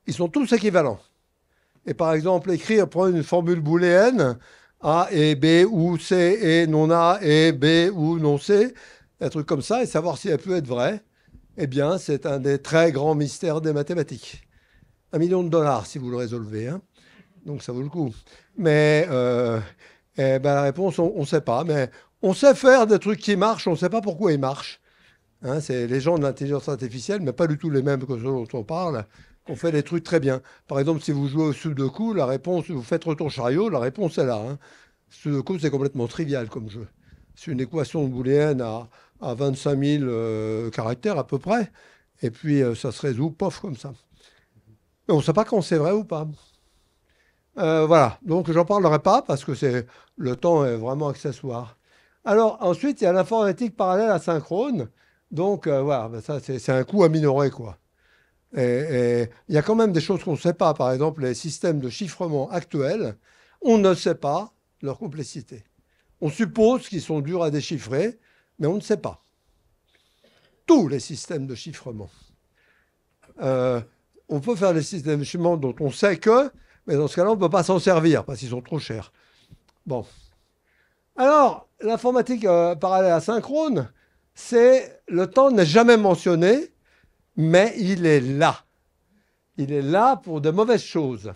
Ils sont tous équivalents. Et par exemple, prendre une formule booléenne, A et B ou C et non A et B ou non C, un truc comme ça, et savoir si elle peut être vraie, eh bien, c'est un des très grands mystères des mathématiques. $1 million si vous le résolvez, hein. Donc ça vaut le coup. Mais la réponse, on ne sait pas. Mais on sait faire des trucs qui marchent, on ne sait pas pourquoi ils marchent. Hein, c'est les gens de l'intelligence artificielle, mais pas du tout les mêmes que ceux dont on parle, qu'on fait des trucs très bien. Par exemple, si vous jouez au Sudoku, la réponse, vous faites retour chariot, la réponse est là. Hein. Sudoku, c'est complètement trivial comme jeu. C'est une équation booléenne à 25 000 caractères à peu près. Et puis, ça se résout, pof, comme ça. Mais on ne sait pas quand c'est vrai ou pas. Voilà, donc j'en parlerai pas parce que le temps est vraiment accessoire. Alors ensuite, il y a l'informatique parallèle asynchrone. Donc voilà, ça c'est un coût à minorer, quoi. Et il y a quand même des choses qu'on ne sait pas. Par exemple, les systèmes de chiffrement actuels, on ne sait pas leur complexité. On suppose qu'ils sont durs à déchiffrer, mais on ne sait pas. Tous les systèmes de chiffrement. On peut faire des systèmes de chiffrement dont on sait que, mais dans ce cas-là, on ne peut pas s'en servir parce qu'ils sont trop chers. Bon. Alors, l'informatique parallèle asynchrone, le temps n'est jamais mentionné, mais il est là. Il est là pour de mauvaises choses.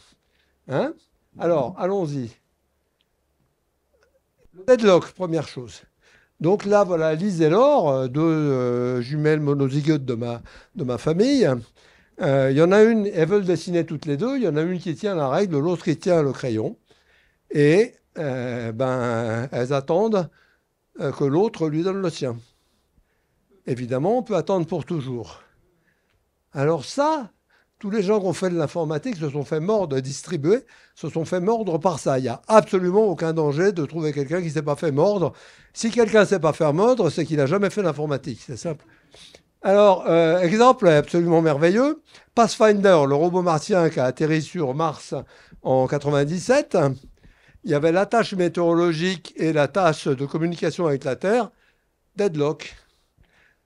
Hein? Alors, allons-y. Le deadlock, première chose. Donc là, voilà, Lise et Laure, deux jumelles monozygotes de ma famille. Il y en a une, elles veulent dessiner toutes les deux. Il y en a une qui tient la règle, l'autre qui tient le crayon. Et elles attendent que l'autre lui donne le sien. Évidemment, on peut attendre pour toujours. Alors ça, tous les gens qui ont fait de l'informatique se sont fait mordre, distribuer, se sont fait mordre par ça. Il n'y a absolument aucun danger de trouver quelqu'un qui ne s'est pas fait mordre. Si quelqu'un ne s'est pas fait mordre, c'est qu'il n'a jamais fait l'informatique. C'est simple. Alors, exemple absolument merveilleux, Pathfinder, le robot martien qui a atterri sur Mars en 97, il y avait la tâche météorologique et la tâche de communication avec la Terre, deadlock.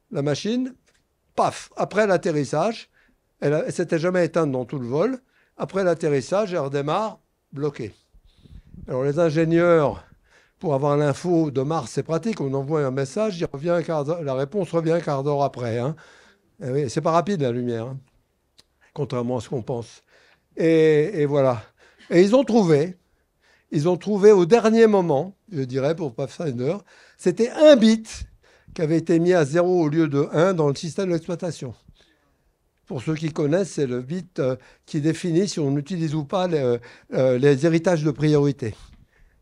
La machine, paf, après l'atterrissage, elle ne s'était jamais éteinte dans tout le vol, après l'atterrissage, elle redémarre, bloquée. Alors les ingénieurs, pour avoir l'info de Mars, c'est pratique, on envoie un message, la réponse revient un quart d'heure après. Hein. Oui, c'est pas rapide la lumière, hein, contrairement à ce qu'on pense. Et voilà. Et ils ont trouvé au dernier moment, je dirais pour Pathfinder, c'était 1 bit qui avait été mis à 0 au lieu de 1 dans le système d'exploitation. Pour ceux qui connaissent, c'est le bit qui définit si on utilise ou pas les héritages de priorité.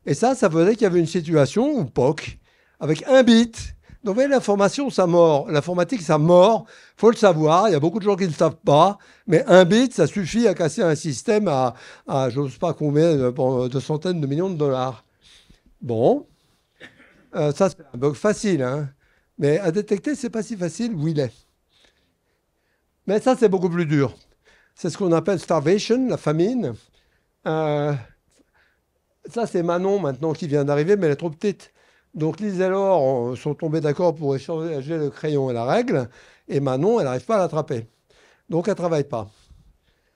Et ça faisait qu'il y avait une situation, ou POC, avec 1 bit. Donc, vous voyez, l'information, ça mord. L'informatique, ça mord. Il faut le savoir. Il y a beaucoup de gens qui ne le savent pas. Mais 1 bit, ça suffit à casser un système à je ne sais pas combien, de centaines de millions de dollars. Bon. Ça, c'est un bug facile. Hein. Mais à détecter, ce n'est pas si facile où il est. Mais ça, c'est beaucoup plus dur. C'est ce qu'on appelle starvation, la famine. Ça, c'est Manon maintenant qui vient d'arriver, mais elle est trop petite. Donc Lise et Laure sont tombés d'accord pour échanger le crayon et la règle. et Manon, elle n'arrive pas à l'attraper. Donc, elle ne travaille pas.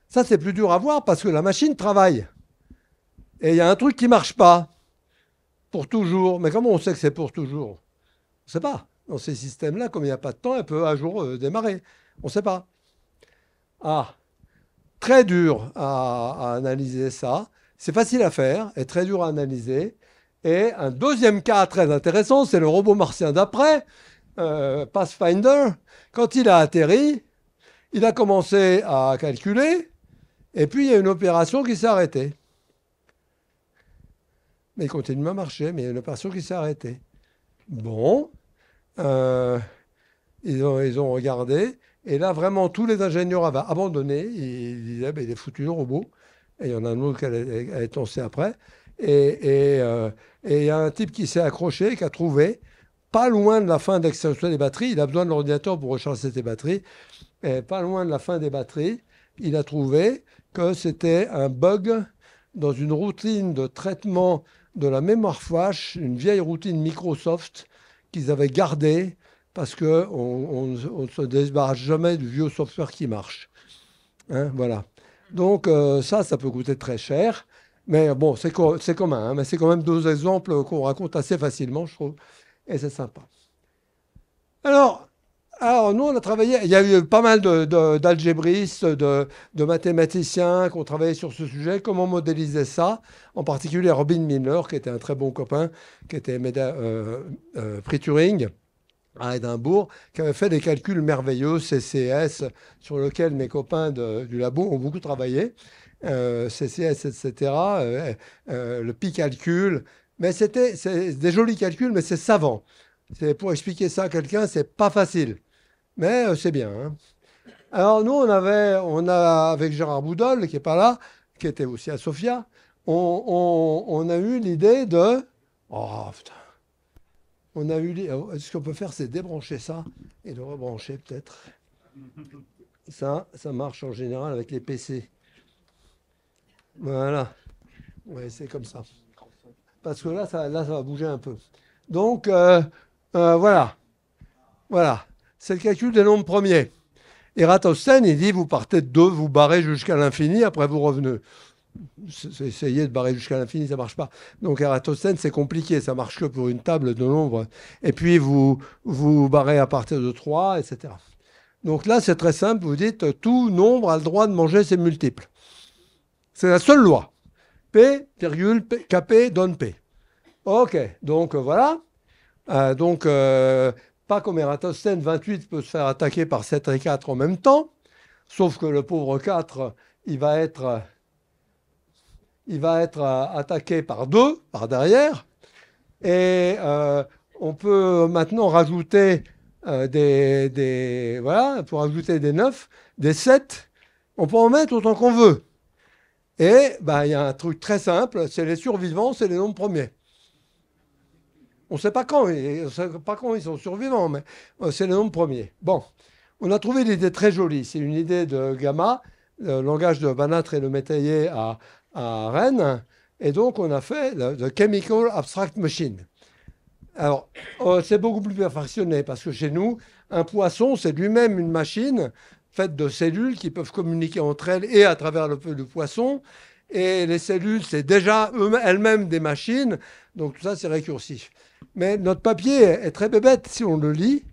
Ça, c'est plus dur à voir parce que la machine travaille. Et il y a un truc qui ne marche pas pour toujours. Mais comment on sait que c'est pour toujours? On ne sait pas. Dans ces systèmes-là, comme il n'y a pas de temps, elle peut un jour démarrer. On ne sait pas. Ah, très dur à analyser ça. C'est facile à faire et très dur à analyser. Et un deuxième cas très intéressant, c'est le robot martien d'après, Pathfinder. Quand il a atterri, il a commencé à calculer et puis il y a une opération qui s'est arrêtée. Mais il continue à marcher, mais il y a une opération qui s'est arrêtée. Bon, ils ont regardé. Et là, vraiment, tous les ingénieurs avaient abandonné. Ils disaient, ben, il est foutu le robot. Et il y en a un autre qui allait lancé après. Et il y a un type qui s'est accroché, qui a trouvé, pas loin de la fin de l'extinction des batteries, il a besoin de l'ordinateur pour recharger ses batteries, et pas loin de la fin des batteries, il a trouvé que c'était un bug dans une routine de traitement de la mémoire flash, une vieille routine Microsoft qu'ils avaient gardée parce qu'on ne se débarrasse jamais du vieux software qui marche. Hein, voilà. Donc ça peut coûter très cher. Mais bon, c'est commun. Hein, mais c'est quand même deux exemples qu'on raconte assez facilement, je trouve. Et c'est sympa. Alors, nous, on a travaillé. Il y a eu pas mal d'algébristes, de mathématiciens qui ont travaillé sur ce sujet. Comment modéliser ça? En particulier Robin Miller, qui était un très bon copain, qui était prix Turing à Édimbourg, qui avait fait des calculs merveilleux, CCS, sur lesquels mes copains du labo ont beaucoup travaillé. CCS, etc., le pi-calcul. Mais c'est des jolis calculs, mais c'est savant. Pour expliquer ça à quelqu'un, c'est pas facile. Mais c'est bien. Hein. Alors nous, on a avec Gérard Boudol, qui n'est pas là, qui était aussi à Sofia, on a eu l'idée de... Oh, putain. Ce qu'on peut faire, c'est débrancher ça et le rebrancher peut-être. Ça marche en général avec les PC. Voilà. Ouais, c'est comme ça. Parce que là, ça va bouger un peu. Donc, voilà. Voilà. C'est le calcul des nombres premiers. Eratosthène, il dit, vous partez de 2, vous barrez jusqu'à l'infini, après vous revenez. Essayez de barrer jusqu'à l'infini, ça ne marche pas. Donc Eratosthène, c'est compliqué, ça marche que pour une table de nombres. Et puis vous barrez à partir de 3, etc. Donc là, c'est très simple, vous dites tout nombre a le droit de manger ses multiples. C'est la seule loi. P, virgule, Kp donne P. OK, donc voilà. Pas comme Eratosthène, 28 peut se faire attaquer par 7 et 4 en même temps, sauf que le pauvre 4, il va être attaqué par 2, par derrière. Et on peut maintenant rajouter pour ajouter des 9, des 7. On peut en mettre autant qu'on veut. Et il y a un truc très simple, c'est les survivants, c'est les nombres premiers. On ne sait pas quand ils sont survivants, mais c'est les nombres premiers. Bon, on a trouvé l'idée très jolie. C'est une idée de Gamma, le langage de Banach et le Métayer à Rennes. Et donc, on a fait the Chemical Abstract Machine. Alors, c'est beaucoup plus perfectionné parce que chez nous, un poisson, c'est lui-même une machine faite de cellules qui peuvent communiquer entre elles et à travers le poisson. Et les cellules, c'est déjà elles-mêmes des machines. Donc, tout ça, c'est récursif. Mais notre papier est très bébête si on le lit.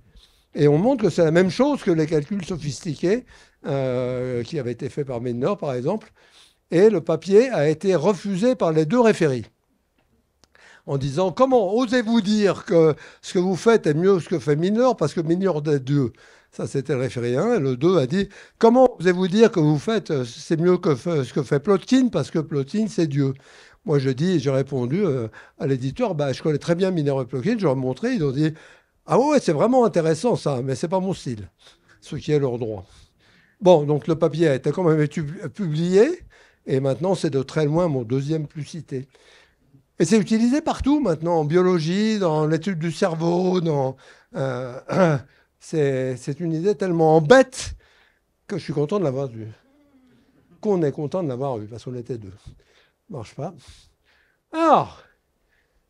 Et on montre que c'est la même chose que les calculs sophistiqués qui avaient été faits par Meitner, par exemple. Et le papier a été refusé par les deux référés. En disant, comment osez-vous dire que ce que vous faites est mieux que ce que fait Meitner, parce que Meitner des 2. Ça, c'était le référé 1. Et le 2 a dit, comment osez-vous dire que vous faites, c'est mieux que ce que fait Plotkin, parce que Plotkin, c'est Dieu. Moi, j'ai répondu à l'éditeur, je connais très bien Meitner et Plotkin, je leur ai montré, ils ont dit, ah ouais, c'est vraiment intéressant ça, mais c'est pas mon style, ce qui est leur droit. Bon, donc le papier a été quand même publié, et maintenant, c'est de très loin mon deuxième plus cité. Et c'est utilisé partout maintenant, en biologie, dans l'étude du cerveau, c'est une idée tellement bête que je suis content de l'avoir vue. Qu'on est content de l'avoir vue, parce qu'on était deux. Ça marche pas. Alors,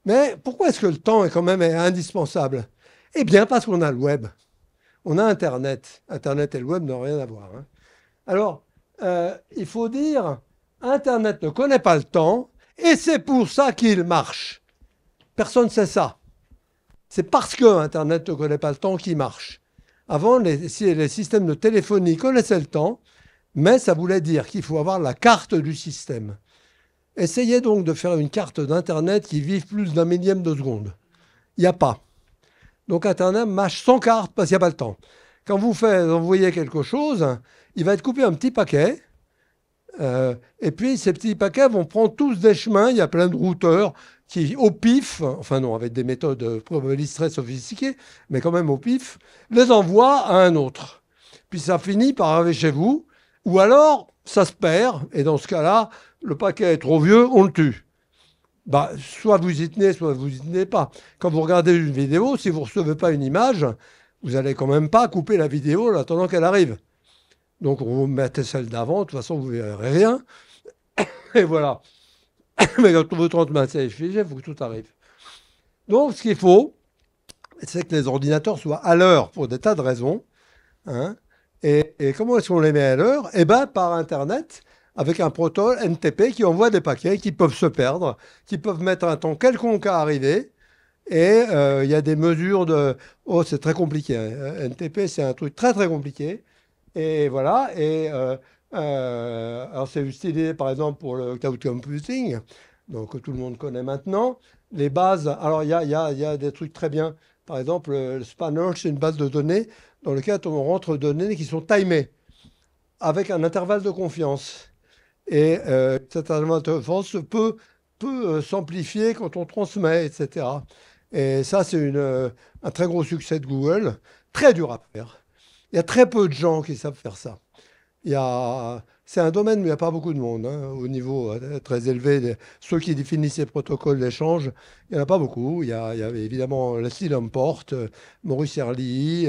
mais pourquoi est-ce que le temps est quand même indispensable? Eh bien, parce qu'on a le web. On a Internet. Internet et le web n'ont rien à voir, hein. Alors, il faut dire, Internet ne connaît pas le temps, et c'est pour ça qu'il marche. Personne ne sait ça. C'est parce que Internet ne connaît pas le temps qu'il marche. Avant, les systèmes de téléphonie connaissaient le temps, mais ça voulait dire qu'il faut avoir la carte du système. Essayez donc de faire une carte d'Internet qui vive plus d'un millième de seconde. Il n'y a pas. Donc Internet marche sans carte parce qu'il n'y a pas le temps. Quand vous envoyez quelque chose, il va être coupé un petit paquet. Et puis ces petits paquets vont prendre tous des chemins. Il y a plein de routeurs qui, au pif, enfin non, avec des méthodes probabilistes très sophistiquées, mais quand même au pif, les envoient à un autre. Puis ça finit par arriver chez vous, ou alors ça se perd, et dans ce cas-là, le paquet est trop vieux, on le tue. Bah, soit vous y tenez, soit vous y tenez pas. Quand vous regardez une vidéo, si vous ne recevez pas une image, vous n'allez quand même pas couper la vidéo en attendant qu'elle arrive. Donc vous mettez celle d'avant, de toute façon vous ne verrez rien. Et voilà. Mais quand vous transmettez les fichiers, il faut que tout arrive. Donc ce qu'il faut, c'est que les ordinateurs soient à l'heure pour des tas de raisons, hein. Et comment est-ce qu'on les met à l'heure? Eh bien par Internet, avec un protocole NTP qui envoie des paquets qui peuvent se perdre, qui peuvent mettre un temps quelconque à arriver. Et il y a des mesures de... Oh, c'est très compliqué, hein. NTP, c'est un truc très, très compliqué. Et voilà. Et alors, c'est utilisé, par exemple, pour le cloud computing, donc que tout le monde connaît maintenant. Les bases... Alors, il y a des trucs très bien. Par exemple, le Spanner, c'est une base de données dans laquelle on rentre des données qui sont timées, avec un intervalle de confiance. Et cet intervalle de confiance peut s'amplifier quand on transmet, etc. Et ça, c'est un très gros succès de Google, très dur à faire. Il y a très peu de gens qui savent faire ça. C'est un domaine où il n'y a pas beaucoup de monde, hein, au niveau très élevé. Ceux qui définissent ces protocoles d'échange, il n'y en a pas beaucoup. Il y a évidemment Leslie Lamport, Maurice Herlihy,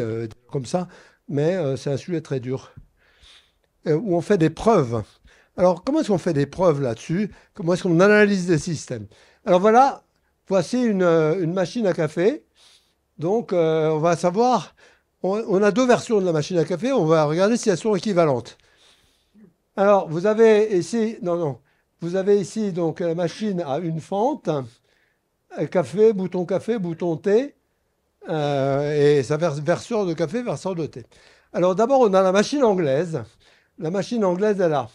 comme ça, mais c'est un sujet très dur, où on fait des preuves. Alors, comment est-ce qu'on fait des preuves là-dessus? Comment est-ce qu'on analyse des systèmes? Alors voilà, voici une machine à café. Donc, on va savoir, on a deux versions de la machine à café, on va regarder si elles sont équivalentes. Alors, vous avez ici, vous avez ici donc la machine à une fente, café, bouton thé, et ça verseur de café, verseur de thé. Alors d'abord, on a la machine anglaise. La machine anglaise est là.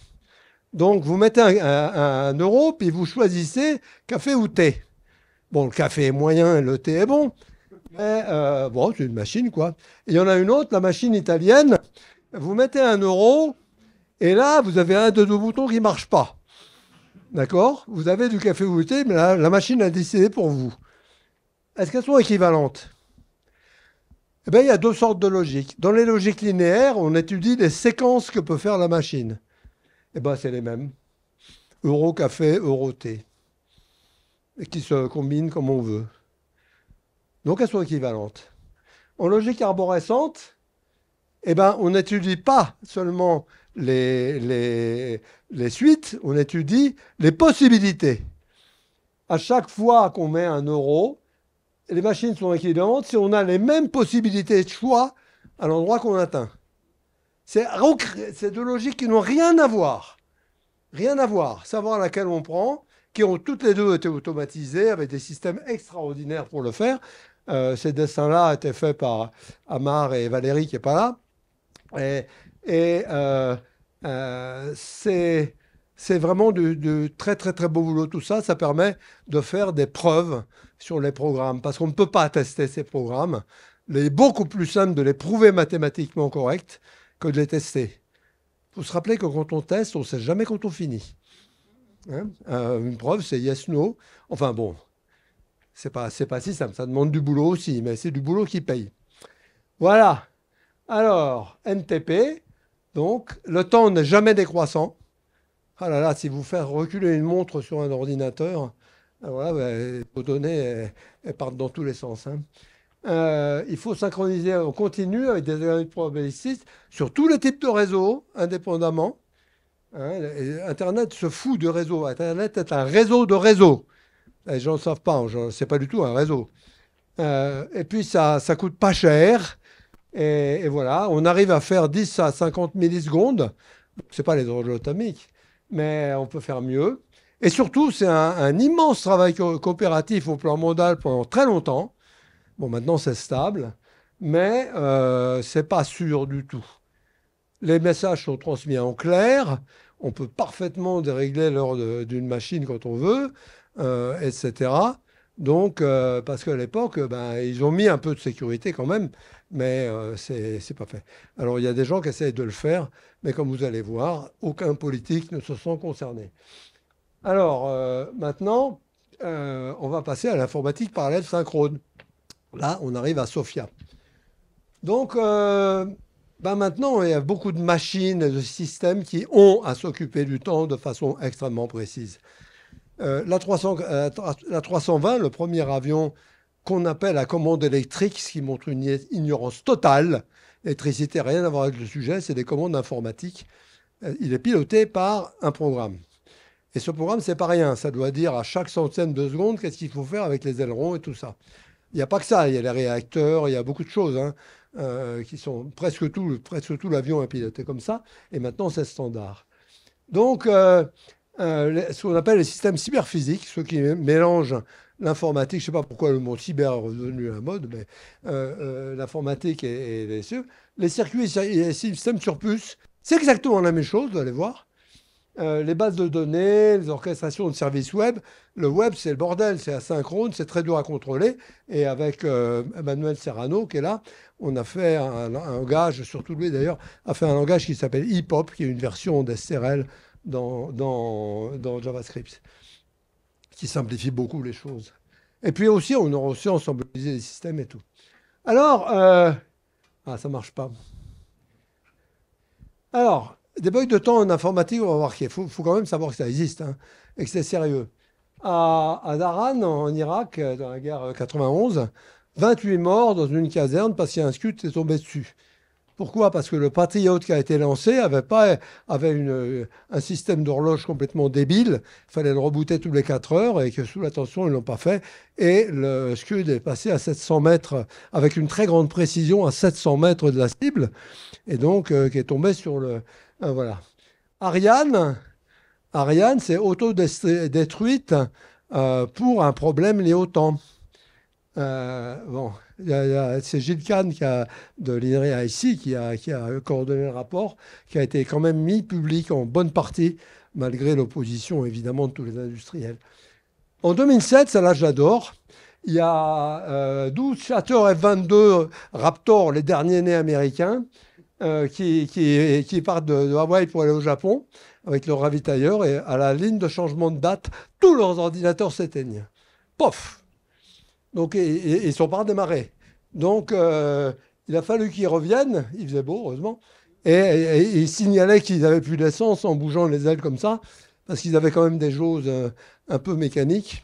Donc, vous mettez un euro, puis vous choisissez café ou thé. Bon, le café est moyen et le thé est bon. Mais bon, c'est une machine, quoi. Il y en a une autre, la machine italienne. Vous mettez un euro, et là, vous avez un de deux boutons qui ne marche pas. D'accord? Vous avez du café ou du thé, mais la machine a décidé pour vous. Est-ce qu'elles sont équivalentes? Eh bien, il y a deux sortes de logiques. Dans les logiques linéaires, on étudie les séquences que peut faire la machine. Eh bien, c'est les mêmes. Euro café, euro thé. Et qui se combinent comme on veut. Donc, elles sont équivalentes. En logique arborescente, eh ben, on n'étudie pas seulement les suites, on étudie les possibilités. À chaque fois qu'on met un euro, les machines sont équivalentes si on a les mêmes possibilités de choix à l'endroit qu'on atteint. C'est deux logiques qui n'ont rien à voir. Rien à voir. Savoir laquelle on prend, qui ont toutes les deux été automatisées avec des systèmes extraordinaires pour le faire. Ces dessins-là étaient faits par Amar et Valérie qui n'est pas là. C'est vraiment du très, très, très beau boulot. Tout ça, ça permet de faire des preuves sur les programmes. Parce qu'on ne peut pas tester ces programmes. Il est beaucoup plus simple de les prouver mathématiquement corrects que de les tester. Il faut se rappeler que quand on teste, on ne sait jamais quand on finit. Hein, une preuve, c'est yes, no. Enfin bon, c'est pas si simple. Ça demande du boulot aussi, mais c'est du boulot qui paye. Voilà. Alors, NTP, donc, le temps n'est jamais décroissant. Ah là là, si vous faites reculer une montre sur un ordinateur, voilà, vos données elles partent dans tous les sens. Hein. Il faut synchroniser en continu avec des algorithmes probabilistes sur tous les types de réseaux, indépendamment. Hein, Internet se fout de réseau. Internet est un réseau de réseaux. Les gens ne savent pas, c'est pas du tout un réseau. Et puis ça coûte pas cher. Et voilà, on arrive à faire 10 à 50 millisecondes. Ce n'est pas les horloges atomiques, mais on peut faire mieux. Et surtout, c'est un immense travail coopératif au plan mondial pendant très longtemps. Bon, maintenant, c'est stable, mais ce n'est pas sûr du tout. Les messages sont transmis en clair. On peut parfaitement dérégler l'heure d'une machine quand on veut, etc. Donc, parce qu'à l'époque, ben, ils ont mis un peu de sécurité quand même, mais c'est pas fait. Alors, il y a des gens qui essayent de le faire, mais comme vous allez voir, aucun politique ne se sent concerné. Alors, maintenant, on va passer à l'informatique parallèle synchrone. Là, on arrive à SOFIA. Donc, ben maintenant, il y a beaucoup de machines et de systèmes qui ont à s'occuper du temps de façon extrêmement précise. La 320, le premier avion qu'on appelle à commande électrique, ce qui montre une ignorance totale. L'électricité, rien à voir avec le sujet, c'est des commandes informatiques. Il est piloté par un programme. Et ce programme, c'est pas rien. Ça doit dire à chaque centaine de secondes qu'est-ce qu'il faut faire avec les ailerons et tout ça. Il n'y a pas que ça. Il y a les réacteurs, il y a beaucoup de choses qui sont presque tout l'avion est piloté comme ça. Et maintenant, c'est standard. Donc, ce qu'on appelle les systèmes cyberphysiques, ceux qui mélangent l'informatique, je ne sais pas pourquoi le mot cyber est revenu à la mode, mais l'informatique et les circuits et les systèmes sur puce, c'est exactement la même chose, vous allez voir. Les bases de données, les orchestrations de services web. Le web, c'est le bordel, c'est asynchrone, c'est très dur à contrôler. Et avec Emmanuel Serrano, qui est là, on a fait un langage, surtout lui d'ailleurs, a fait un langage qui s'appelle HipHop, qui est une version d'SRL dans JavaScript, qui simplifie beaucoup les choses. Et puis aussi, on a aussi ensembliser les systèmes et tout. Alors, ça marche pas. Alors, des bugs de temps en informatique, on va voir qu'il faut quand même savoir que ça existe et que c'est sérieux. À Daran, en Irak, dans la guerre 91, 28 morts dans une caserne parce qu'il y a un scud qui est tombé dessus. Pourquoi? Parce que le Patriot qui a été lancé avait un système d'horloge complètement débile. Il fallait le rebooter tous les 4 heures et que sous la tension, ils ne l'ont pas fait. Et le Scud est passé à 700 mètres, avec une très grande précision, à 700 mètres de la cible. Et donc, qui est tombé sur le... voilà. Ariane s'est auto-détruite pour un problème lié au temps. Bon, c'est Gilles Kahn de l'INRIA ici qui a coordonné le rapport, qui a été quand même mis public en bonne partie, malgré l'opposition évidemment de tous les industriels. En 2007, ça là j'adore, il y a 12 Chatter F-22 Raptor, les derniers nés américains, qui partent de Hawaï pour aller au Japon avec leur ravitailleur, et à la ligne de changement de date, tous leurs ordinateurs s'éteignent. Pof! Donc, ils ne sont pas redémarrés. Donc, il a fallu qu'ils reviennent. Il faisait beau, heureusement. Et ils signalaient qu'ils n'avaient plus d'essence en bougeant les ailes comme ça, parce qu'ils avaient quand même des choses un peu mécaniques.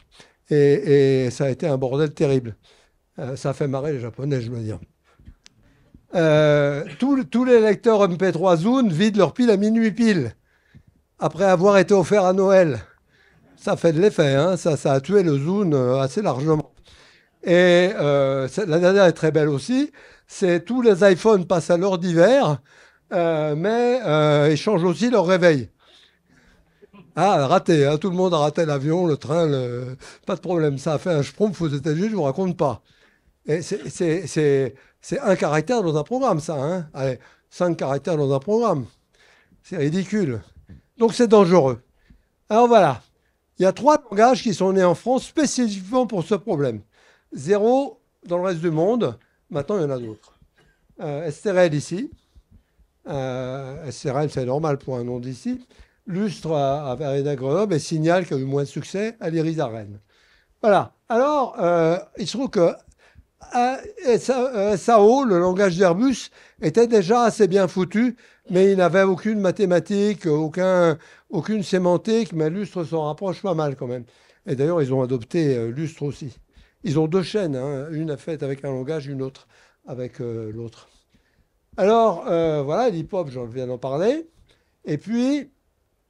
Et ça a été un bordel terrible. Ça a fait marrer les Japonais, je dois dire. Tous les lecteurs MP3 Zune vident leur pile à minuit pile, après avoir été offerts à Noël. Ça fait de l'effet, ça a tué le Zune assez largement. Et la dernière est très belle aussi, c'est tous les iPhones passent à l'heure d'hiver, mais ils changent aussi leur réveil. Ah, raté, tout le monde a raté l'avion, le train, pas de problème. Ça a fait un schtroumpf aux États-Unis, je ne vous raconte pas. Et c'est un caractère dans un programme, ça. Allez, 5 caractères dans un programme. C'est ridicule. Donc c'est dangereux. Alors voilà, il y a 3 langages qui sont nés en France spécifiquement pour ce problème. 0 dans le reste du monde. Maintenant, il y en a d'autres. STRL ici. STRL, c'est normal pour un nom d'ici. Lustre à Verena Grenoble et Signal, qui a eu moins de succès, à l'Iris à Rennes. Voilà. Alors, il se trouve que SAO, le langage d'Airbus, était déjà assez bien foutu, mais il n'avait aucune mathématique, aucune sémantique, mais Lustre s'en rapproche pas mal quand même. Et d'ailleurs, ils ont adopté Lustre aussi. Ils ont 2 chaînes, une est faite avec un langage, une autre avec l'autre. Alors, voilà, l'hip-hop, j'en viens d'en parler. Et puis,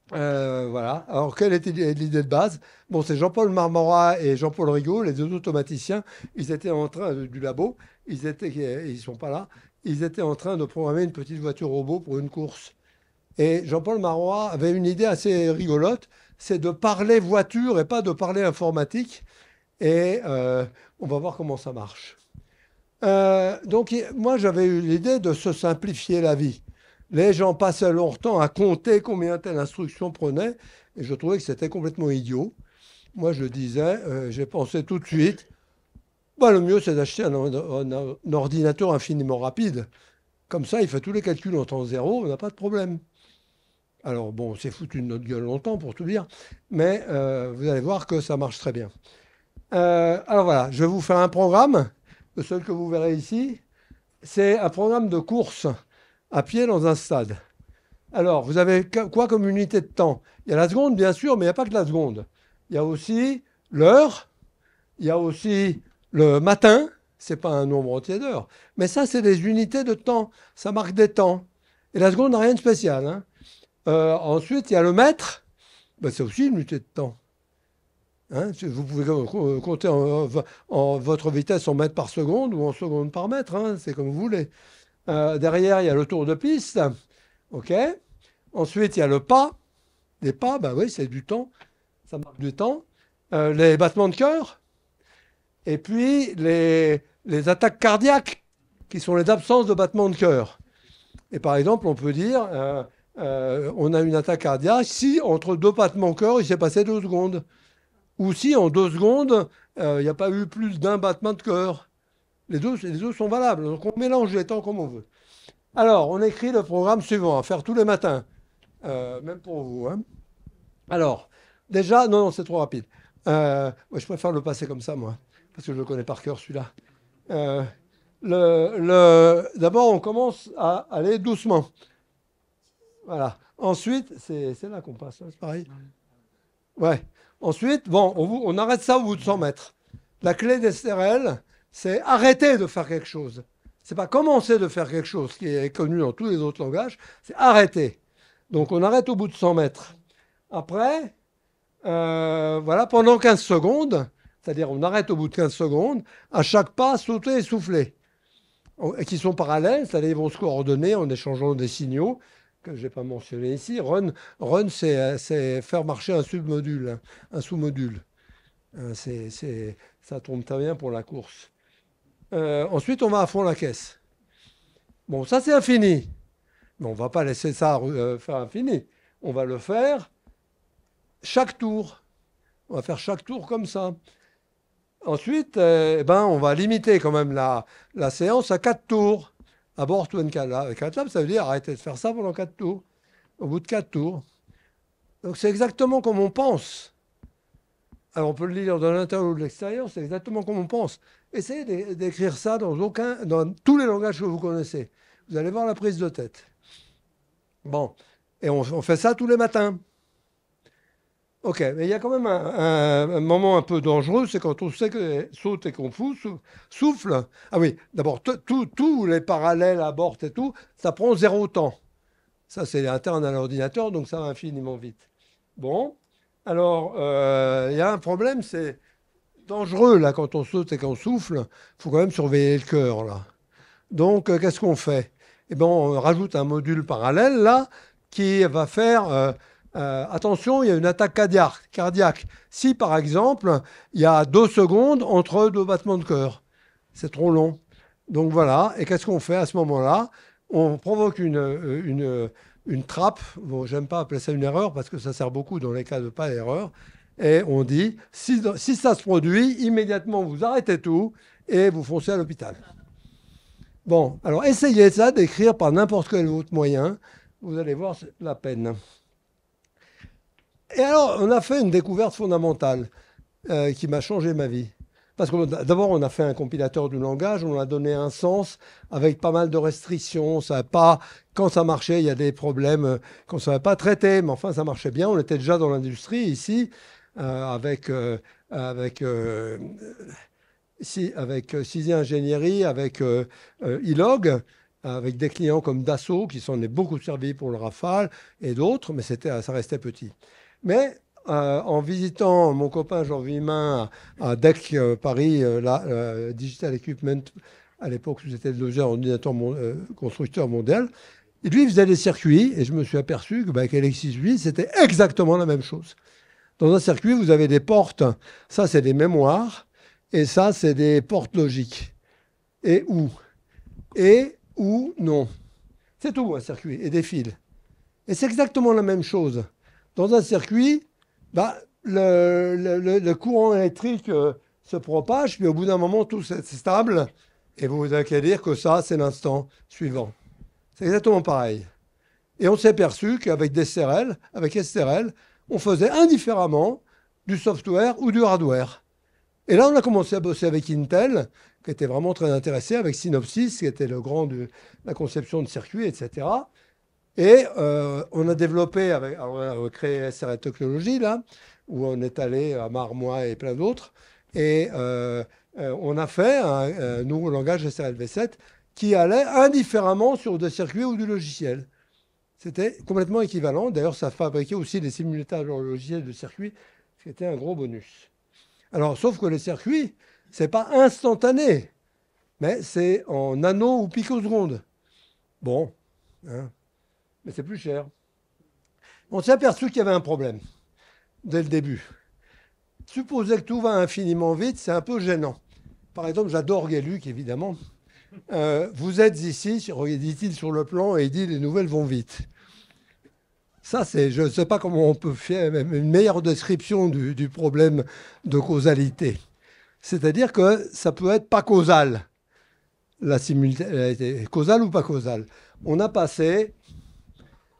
voilà. Alors, quelle était l'idée de base? Bon, c'est Jean-Paul Marmora et Jean-Paul Rigaud, les 2 automaticiens. Ils étaient en train du labo. Ils sont pas là. ils étaient en train de programmer une petite voiture robot pour une course. Et Jean-Paul Marois avait une idée assez rigolote, c'est de parler voiture et pas de parler informatique. Et on va voir comment ça marche. Donc moi, j'avais eu l'idée de se simplifier la vie. Les gens passaient leur temps à compter combien telle instruction prenait, et je trouvais que c'était complètement idiot. Moi, je disais, j'ai pensé tout de suite, bah, le mieux, c'est d'acheter un ordinateur infiniment rapide. Comme ça, il fait tous les calculs en temps zéro, on n'a pas de problème. Alors bon, c'est foutu de notre gueule longtemps pour tout dire, mais vous allez voir que ça marche très bien. Alors voilà, je vais vous faire un programme. Le seul que vous verrez ici, c'est un programme de course à pied dans un stade. Alors, vous avez quoi comme unité de temps? Il y a la seconde, bien sûr, mais il n'y a pas que la seconde. Il y a aussi l'heure, il y a aussi le matin, ce n'est pas un nombre entier d'heures, mais ça, c'est des unités de temps, ça marque des temps. Et la seconde n'a rien de spécial, hein. Ensuite, il y a le mètre, ben, c'est aussi une unité de temps. Hein, vous pouvez compter votre vitesse en mètres par seconde ou en secondes par mètre, hein, c'est comme vous voulez. Derrière, il y a le tour de piste. OK. Ensuite, il y a le pas. Les pas, bah oui, c'est du temps. Ça marque du temps. Les battements de cœur. Et puis, les attaques cardiaques, qui sont les absences de battements de cœur. Et par exemple, on peut dire, on a une attaque cardiaque si entre deux battements de cœur, il s'est passé 2 secondes. Ou si en 2 secondes, il n'y a pas eu plus d'un battement de cœur. Les deux sont valables. Donc on mélange les temps comme on veut. Alors, on écrit le programme suivant, à faire tous les matins. Même pour vous. Hein. Alors, déjà, non, c'est trop rapide. Je préfère le passer comme ça, moi, parce que je le connais par cœur, celui-là. D'abord, on commence à aller doucement. Voilà. Ensuite, c'est là qu'on passe, hein, c'est pareil. Ouais. Ensuite, bon, on arrête ça au bout de 100 mètres. La clé des SRL, c'est arrêter de faire quelque chose. C'est pas commencer de faire quelque chose qui est connu dans tous les autres langages, c'est arrêter. Donc on arrête au bout de 100 mètres. Après, voilà, pendant 15 secondes, c'est-à-dire on arrête au bout de 15 secondes, à chaque pas, sauter et souffler. Et qui sont parallèles, c'est-à-dire ils vont se coordonner en échangeant des signaux que je n'ai pas mentionné ici. Run c'est faire marcher un submodule, hein, un sous-module. Ça tombe très bien pour la course. Ensuite, on va à fond la caisse. Bon, ça, c'est infini. Mais on ne va pas laisser ça faire infini. On va le faire chaque tour. On va faire chaque tour comme ça. Ensuite, on va limiter quand même la séance à 4 tours. Abort to encalab. 4 laps, ça veut dire arrêter de faire ça pendant 4 tours. Au bout de 4 tours. Donc c'est exactement comme on pense. Alors on peut le lire de l'intérieur ou de l'extérieur, c'est exactement comme on pense. Essayez d'écrire ça dans tous les langages que vous connaissez. Vous allez voir la prise de tête. Bon, et on fait ça tous les matins. Ok, mais il y a quand même un moment un peu dangereux, c'est quand on sait que saute et qu'on souffle. Ah oui, d'abord, tous les parallèles à bord et tout, ça prend 0 temps. Ça, c'est interne à l'ordinateur, donc ça va infiniment vite. Bon, alors, il y a un problème, c'est dangereux, là, quand on saute et qu'on souffle, il faut quand même surveiller le cœur, là. Donc, qu'est-ce qu'on fait? Eh bien, on rajoute un module parallèle, là, qui va faire... attention, il y a une attaque cardiaque. Si, par exemple, il y a 2 secondes entre 2 battements de cœur, c'est trop long. Donc voilà, et qu'est-ce qu'on fait à ce moment-là? On provoque une trappe. Bon, j'aime pas appeler ça une erreur parce que ça sert beaucoup dans les cas de pas d'erreur. Et on dit, si ça se produit, immédiatement vous arrêtez tout et vous foncez à l'hôpital. Bon, alors essayez ça d'écrire par n'importe quel autre moyen. Vous allez voir, c'est la peine. Et alors, on a fait une découverte fondamentale qui m'a changé ma vie. Parce que d'abord, on a fait un compilateur du langage, on a donné un sens avec pas mal de restrictions. Ça pas, quand ça marchait, il y a des problèmes qu'on ne savait pas traiter, mais enfin, ça marchait bien. On était déjà dans l'industrie ici, avec Cisier Ingénierie, avec Ilog, avec des clients comme Dassault, qui s'en est beaucoup servi pour le Rafale, et d'autres, mais ça restait petit. Mais en visitant mon copain Jean Vimin à DEC Paris, Digital Equipment à l'époque où j'étais le deuxième ordinateur constructeur mondial. Et lui, il faisait des circuits, et je me suis aperçu qu'Alexis 8, c'était exactement la même chose. Dans un circuit, vous avez des portes, ça c'est des mémoires, et ça c'est des portes logiques. Et ou non. C'est tout un circuit, et des fils. Et c'est exactement la même chose. Dans un circuit, le courant électrique se propage, puis au bout d'un moment, tout c'est stable, et vous n'avez qu'à dire que ça, c'est l'instant suivant. C'est exactement pareil. Et on s'est aperçu qu'avec avec SRL, on faisait indifféremment du software ou du hardware. Et là, on a commencé à bosser avec Intel, qui était vraiment très intéressé, avec Synopsys, qui était le grand de la conception de circuits, etc. Et on a développé, on a créé SRL Technologies, là, où on est allé à Marmois et plein d'autres. Et on a fait un nouveau langage SRL V7 qui allait indifféremment sur des circuits ou du logiciel. C'était complètement équivalent. D'ailleurs, ça fabriquait aussi des simulateurs logiciels de circuits, ce qui était un gros bonus. Alors, sauf que les circuits, ce n'est pas instantané, mais c'est en nano ou picosecondes. Bon, hein, mais c'est plus cher. On s'est aperçu qu'il y avait un problème dès le début. Supposer que tout va infiniment vite, c'est un peu gênant. Par exemple, j'adore Gueluc, évidemment. Vous êtes ici, dit-il sur le plan, et il dit les nouvelles vont vite. Ça, je ne sais pas comment on peut faire une meilleure description du problème de causalité. C'est-à-dire que ça peut être pas causal, la simultanéité, causal ou pas causal. On a passé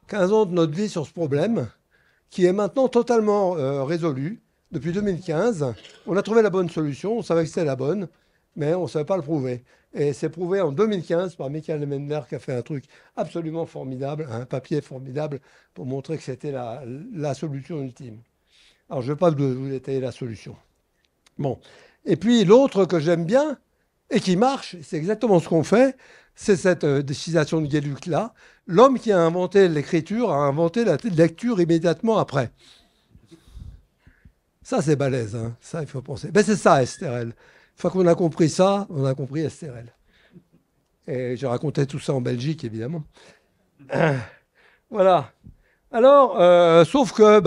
15 ans de notre vie sur ce problème, qui est maintenant totalement résolu. Depuis 2015, on a trouvé la bonne solution, on savait que c'était la bonne, mais on ne savait pas le prouver. Et c'est prouvé en 2015 par Michael Mendler qui a fait un truc absolument formidable, un papier formidable pour montrer que c'était la solution ultime. Alors, je ne vais pas vous détailler la solution. Bon. Et puis, l'autre que j'aime bien et qui marche, c'est exactement ce qu'on fait, c'est cette décision de Gueluc-là. L'homme qui a inventé l'écriture a inventé la lecture immédiatement après. Ça, c'est balèze, hein. Ça, il faut penser. Ben, c'est ça, STRL. Une fois qu'on a compris ça, on a compris STRL. Et je racontais tout ça en Belgique, évidemment. Voilà. Alors, sauf que,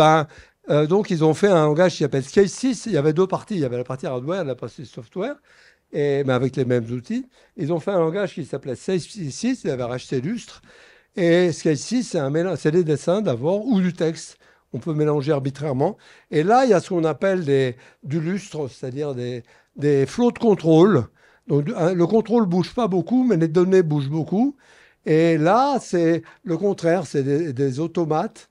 donc, ils ont fait un langage qui s'appelle Scale 6. Il y avait deux parties. Il y avait la partie hardware et la partie software, mais avec les mêmes outils. Ils ont fait un langage qui s'appelait Scale 6. Ils avaient racheté Lustre. Et Scale 6, c'est des dessins d'abord ou du texte. On peut mélanger arbitrairement. Et là, il y a ce qu'on appelle du lustre, c'est-à-dire des flows de contrôle. Donc, le contrôle ne bouge pas beaucoup, mais les données bougent beaucoup. Et là, c'est le contraire, c'est des automates.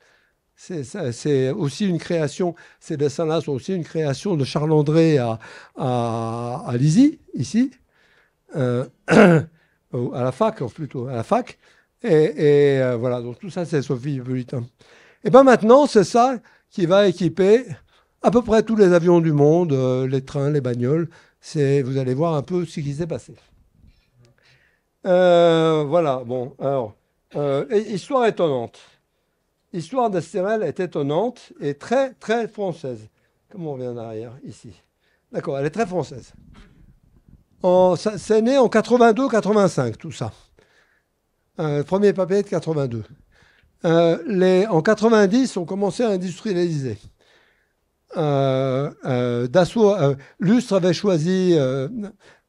C'est aussi une création, ces dessins-là sont aussi une création de Charles André à Lizy, ici, à la fac, plutôt, à la fac. Et voilà, donc tout ça, c'est Sophie Hippolyte. Et bien maintenant, c'est ça qui va équiper à peu près tous les avions du monde, les trains, les bagnoles. Vous allez voir un peu ce qui s'est passé. Voilà, bon, alors, histoire étonnante. L'histoire d'STRL est étonnante et très, très française. Comment on vient en arrière, ici. D'accord, elle est très française. C'est né en 82-85, tout ça. Le premier papier de 82. En 90, on commençait à industrialiser. Lustre avait choisi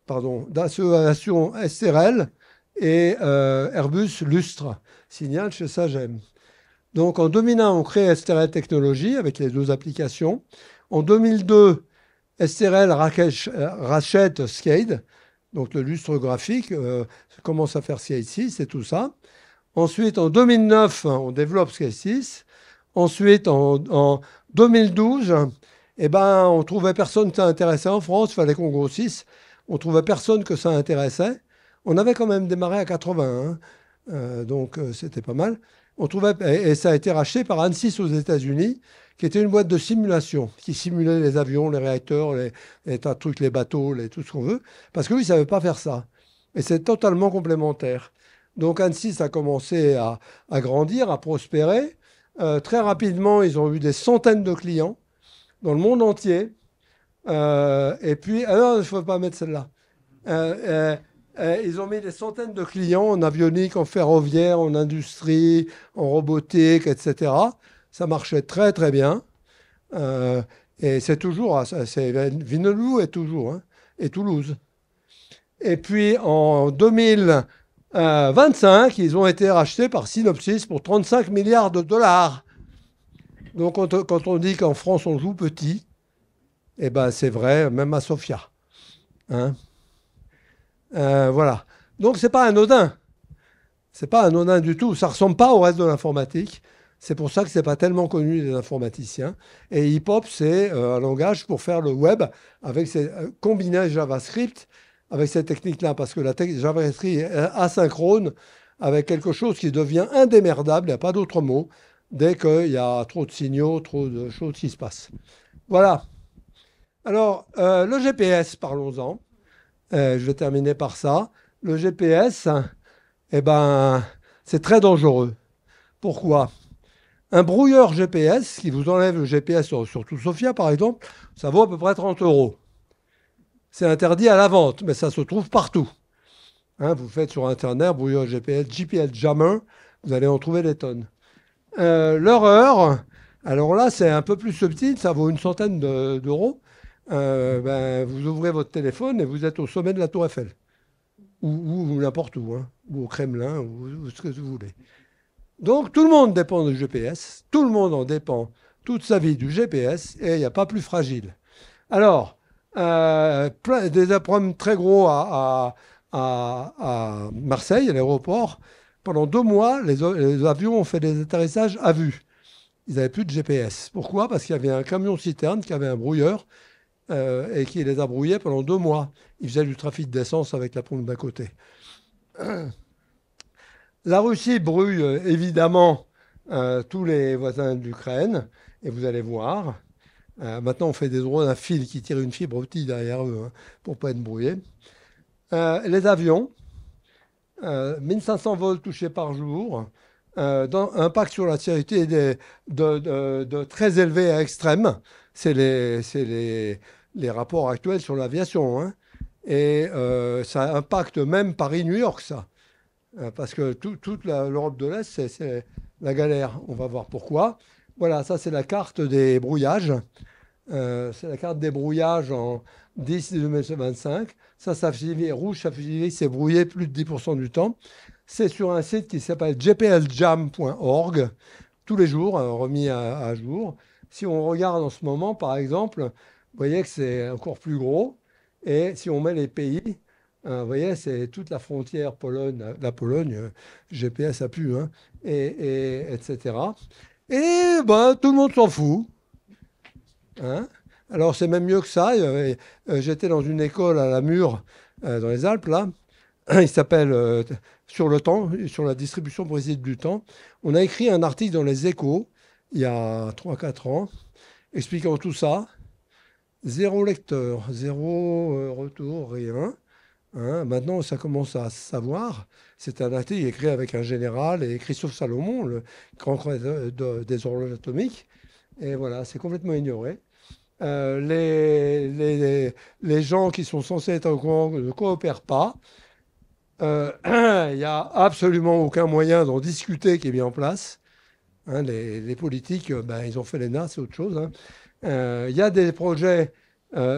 Dassault SRL et Airbus Lustre, Signal chez Sagem. Donc en 2001, on crée SRL Technologies avec les deux applications. En 2002, SRL rachète Scade, donc le lustre graphique, commence à faire Scade 6 et tout ça. Ensuite, en 2009, on développe Scale 6. Ensuite, en 2012, on trouvait personne que ça intéressait en France. Il fallait qu'on grossisse. On trouvait personne que ça intéressait. On avait quand même démarré à 80, donc c'était pas mal. Et ça a été racheté par Ansys aux États-Unis, qui était une boîte de simulation, qui simulait les avions, les réacteurs, les tas de trucs, les bateaux, tout ce qu'on veut. Parce qu'eux, ils ne savaient pas faire ça. Et c'est totalement complémentaire. Donc Ansys a commencé à grandir, à prospérer. Très rapidement, ils ont eu des centaines de clients dans le monde entier. Et puis, non, il ne faut pas mettre celle-là. Ils ont mis des centaines de clients en avionique, en ferroviaire, en industrie, en robotique, etc. Ça marchait très très bien. Et c'est toujours, c'est Vinelou est toujours, hein, et Toulouse. Et puis en 2025, ils ont été rachetés par Synopsys pour 35 milliards de dollars. Donc quand on dit qu'en France on joue petit, eh ben c'est vrai, même à Sofia. Hein. Voilà. Donc c'est pas anodin. C'est pas anodin du tout. Ça ressemble pas au reste de l'informatique. C'est pour ça que c'est pas tellement connu des informaticiens. Et hip-hop, c'est un langage pour faire le web avec combiner JavaScript avec ces techniques-là, parce que la JavaScript est asynchrone avec quelque chose qui devient indémerdable, il n'y a pas d'autre mot, dès qu'il y a trop de signaux, trop de choses qui se passent. Voilà. Alors, le GPS, parlons-en. Je vais terminer par ça. Le GPS, eh ben, c'est très dangereux. Pourquoi ? Un brouilleur GPS qui vous enlève le GPS sur tout Sofia, par exemple, ça vaut à peu près 30 €. C'est interdit à la vente, mais ça se trouve partout. Hein, vous faites sur Internet, brouilleur GPS, GPS Jammer, vous allez en trouver des tonnes. Leur heure, alors là, c'est un peu plus subtil, ça vaut une centaine d'euros. Vous ouvrez votre téléphone et vous êtes au sommet de la Tour Eiffel. Ou n'importe où, hein, ou au Kremlin, ou ce que vous voulez. Donc tout le monde dépend du GPS, tout le monde en dépend toute sa vie du GPS, et il n'y a pas plus fragile. Alors, des problèmes très gros à Marseille, à l'aéroport. Pendant 2 mois, les avions ont fait des atterrissages à vue. Ils n'avaient plus de GPS. Pourquoi ? Parce qu'il y avait un camion-citerne qui avait un brouilleur et qui les a brouillés pendant 2 mois. Ils faisaient du trafic d'essence avec la pompe d'à côté. La Russie brouille évidemment tous les voisins de l'Ukraine, et vous allez voir. Maintenant, on fait des drones à fil qui tirent une fibre optique derrière eux hein, pour ne pas être brouillés. Les avions, 1500 vols touchés par jour, impact sur la sécurité de très élevé à extrême. C'est les rapports actuels sur l'aviation. Hein. Et ça impacte même Paris-New York, ça. Parce que toute l'Europe de l'Est, c'est la galère. On va voir pourquoi. Voilà, ça c'est la carte des brouillages. C'est la carte des brouillages en 10-2025. Ça signifie rouge, ça signifie que c'est brouillé plus de 10% du temps. C'est sur un site qui s'appelle gpljam.org, tous les jours, remis à jour. Si on regarde en ce moment, par exemple, vous voyez que c'est encore plus gros. Et si on met les pays, vous voyez, c'est toute la frontière Pologne, la Pologne, GPS a pu, hein, etc. Et tout le monde s'en fout. Hein. Alors c'est même mieux que ça. J'étais dans une école à la Mure, dans les Alpes, là. Il s'appelle Sur le temps, sur la distribution précise du temps. On a écrit un article dans les Échos, il y a 3-4 ans, expliquant tout ça. 0 lecteur, 0 retour, rien. Hein, maintenant, ça commence à se savoir. C'est un article écrit avec un général et Christophe Salomon, le grand créateur des horloges atomiques. Et voilà, c'est complètement ignoré. Les gens qui sont censés être au courant ne coopèrent pas. Il n'y a absolument aucun moyen d'en discuter qui est mis en place. Hein, les politiques, ils ont fait les NAS, c'est autre chose. Hein. Il y a des projets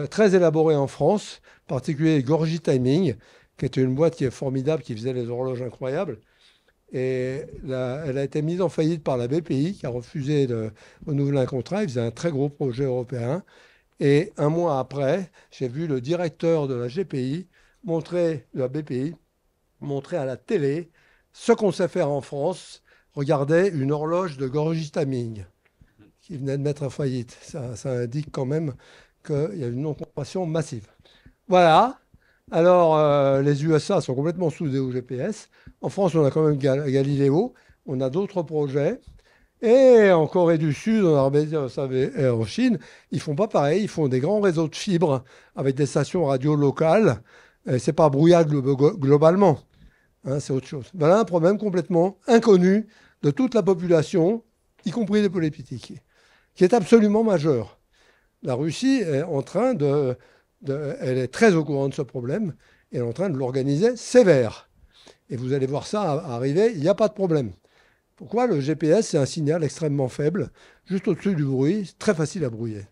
très élaborés en France, en particulier Gorgie Timing, qui était une boîte qui est formidable, qui faisait des horloges incroyables. Et elle a été mise en faillite par la BPI, qui a refusé de renouveler un contrat. Ils faisaient un très gros projet européen. Et 1 mois après, j'ai vu le directeur de la GPI, de la BPI, montrer à la télé ce qu'on sait faire en France. Regardez une horloge de Gorgie Timing qui venait de mettre en faillite. Ça indique quand même qu'il y a une non-compréhension massive. Voilà. Alors, les USA sont complètement soudés au GPS. En France, on a quand même Galileo. On a d'autres projets. Et en Corée du Sud, en Arabie Saoudite et en Chine, ils font pas pareil. Ils font des grands réseaux de fibres avec des stations radio locales. C'est pas brouillable globalement. Hein, c'est autre chose. Voilà un problème complètement inconnu de toute la population, y compris les politiques, qui est absolument majeur. La Russie est en train elle est très au courant de ce problème et elle est en train de l'organiser sévère. Et vous allez voir ça arriver, il n'y a pas de problème. Pourquoi? Le GPS, c'est un signal extrêmement faible, juste au-dessus du bruit, c'est très facile à brouiller.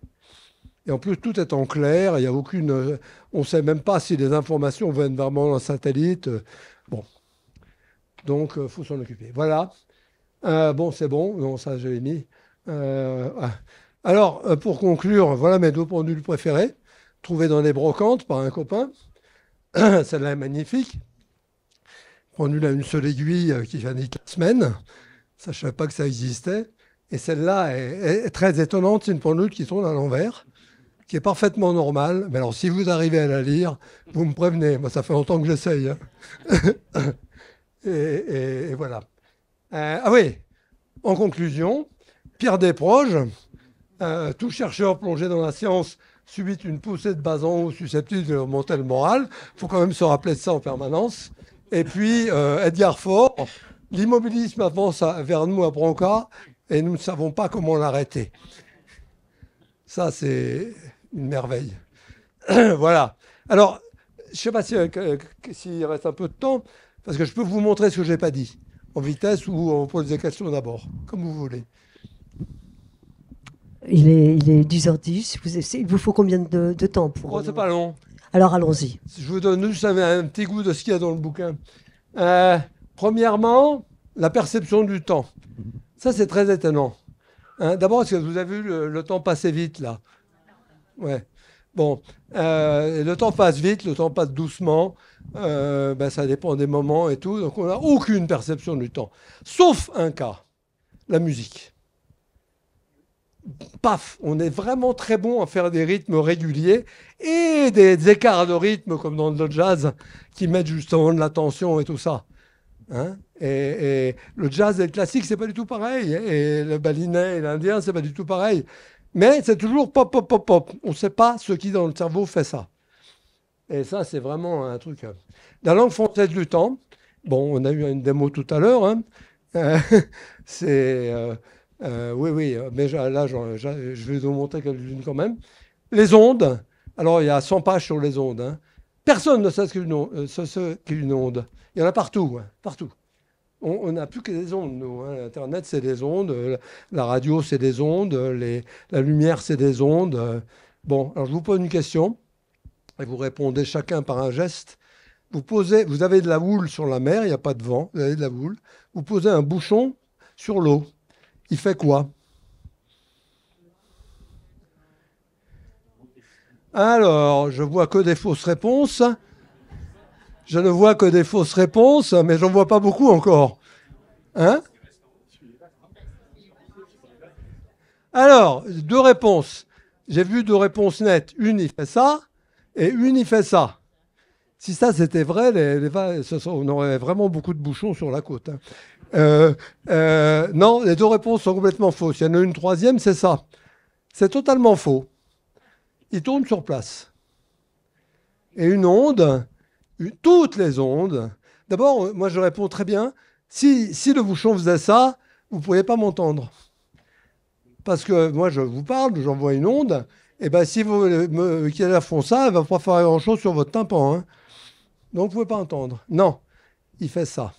Et en plus, tout est en clair, il y a aucune... on ne sait même pas si les informations viennent vraiment d'un satellite. Bon. Donc, il faut s'en occuper. Voilà. Bon, c'est bon. Non, ça, je l'ai mis. Alors, pour conclure, voilà mes deux pendules préférées, trouvées dans les brocantes par un copain. Celle-là est magnifique. Pendule à une seule aiguille qui vient de la semaine. Ça, je ne savais pas que ça existait. Et celle-là est très étonnante. C'est une pendule qui tourne à l'envers, qui est parfaitement normale. Mais alors, si vous arrivez à la lire, vous me prévenez. Moi, ça fait longtemps que j'essaye. Hein. et voilà. Ah oui, en conclusion, Pierre Desproges, tout chercheur plongé dans la science subit une poussée de bas en haut susceptible de remonter le moral. Il faut quand même se rappeler de ça en permanence. Et puis, Edgar Faure, l'immobilisme avance vers nous à Branca et nous ne savons pas comment l'arrêter. Ça, c'est une merveille. Voilà. Alors, je ne sais pas s'il reste un peu de temps, parce que je peux vous montrer ce que je n'ai pas dit, en vitesse ou on pose des questions d'abord, comme vous voulez. Il est 10h10. Il vous faut combien de temps pour... Oh, c'est pas long. Alors, allons-y. Je vous donne juste un petit goût de ce qu'il y a dans le bouquin. Premièrement, la perception du temps. Ça, c'est très étonnant. Hein, d'abord, est-ce que vous avez vu le temps passer vite, là? Ouais. Bon, le temps passe vite, le temps passe doucement. Ça dépend des moments et tout. Donc, on n'a aucune perception du temps. Sauf un cas, la musique. Paf, on est vraiment très bon à faire des rythmes réguliers et des écarts de rythme comme dans le jazz qui mettent justement de la tension et tout ça. Hein, et le jazz et le classique, c'est pas du tout pareil. Et le balinais et l'indien, c'est pas du tout pareil. Mais c'est toujours pop, pop, pop, pop. On ne sait pas ce qui dans le cerveau fait ça. Et ça, c'est vraiment un truc. La langue française du temps, bon, on a eu une démo tout à l'heure. Hein, c'est... oui, mais là, je vais vous montrer quelques-unes quand même. Les ondes. Alors, il y a 100 pages sur les ondes. Hein. Personne ne sait ce qu'est une onde. Il y en a partout, hein, partout. On n'a plus que des ondes, nous. Hein. Internet, c'est des ondes. La radio, c'est des ondes. La lumière, c'est des ondes. Bon, alors je vous pose une question. Et vous répondez chacun par un geste. Vous avez de la houle sur la mer, il n'y a pas de vent. Vous avez de la houle. Vous posez un bouchon sur l'eau. Il fait quoi? Alors, je vois que des fausses réponses. Je ne vois que des fausses réponses, mais j'en vois pas beaucoup encore. Hein? Alors, deux réponses. J'ai vu deux réponses nettes. Une, il fait ça, et une, il fait ça. Si ça, c'était vrai, on aurait vraiment beaucoup de bouchons sur la côte. Hein. Non, les deux réponses sont complètement fausses. Il y en a une troisième, c'est ça. C'est totalement faux. Il tourne sur place. Et une onde, toutes les ondes, d'abord, moi je réponds très bien, si le bouchon faisait ça, vous ne pourriez pas m'entendre. Parce que moi je vous parle, j'envoie une onde, et bien si qui font ça, elle ne va pas faire grand-chose sur votre tympan. Hein. Donc vous ne pouvez pas entendre. Non, il fait ça.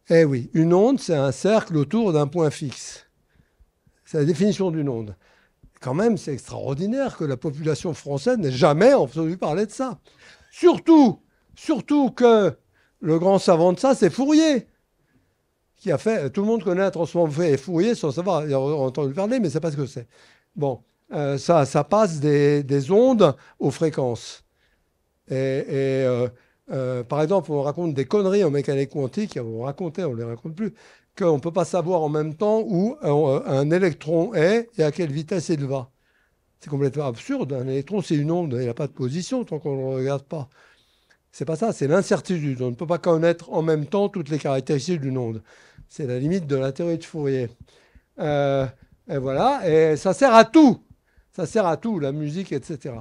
Eh oui, une onde, c'est un cercle autour d'un point fixe. C'est la définition d'une onde. Quand même, c'est extraordinaire que la population française n'ait jamais entendu parler de ça. Surtout que le grand savant de ça, c'est Fourier, qui a fait... Tout le monde connaît la transformation et Fourier sans savoir, il a entendu parler, mais c'est pas ce que c'est. Bon, ça passe des ondes aux fréquences. Par exemple, on raconte des conneries en mécanique quantique, on ne les raconte plus, qu'on ne peut pas savoir en même temps où un électron est et à quelle vitesse il va. C'est complètement absurde. Un électron, c'est une onde, il n'a pas de position tant qu'on ne le regarde pas. C'est pas ça, c'est l'incertitude. On ne peut pas connaître en même temps toutes les caractéristiques d'une onde. C'est la limite de la théorie de Fourier. Et voilà, et ça sert à tout. Ça sert à tout, la musique, etc.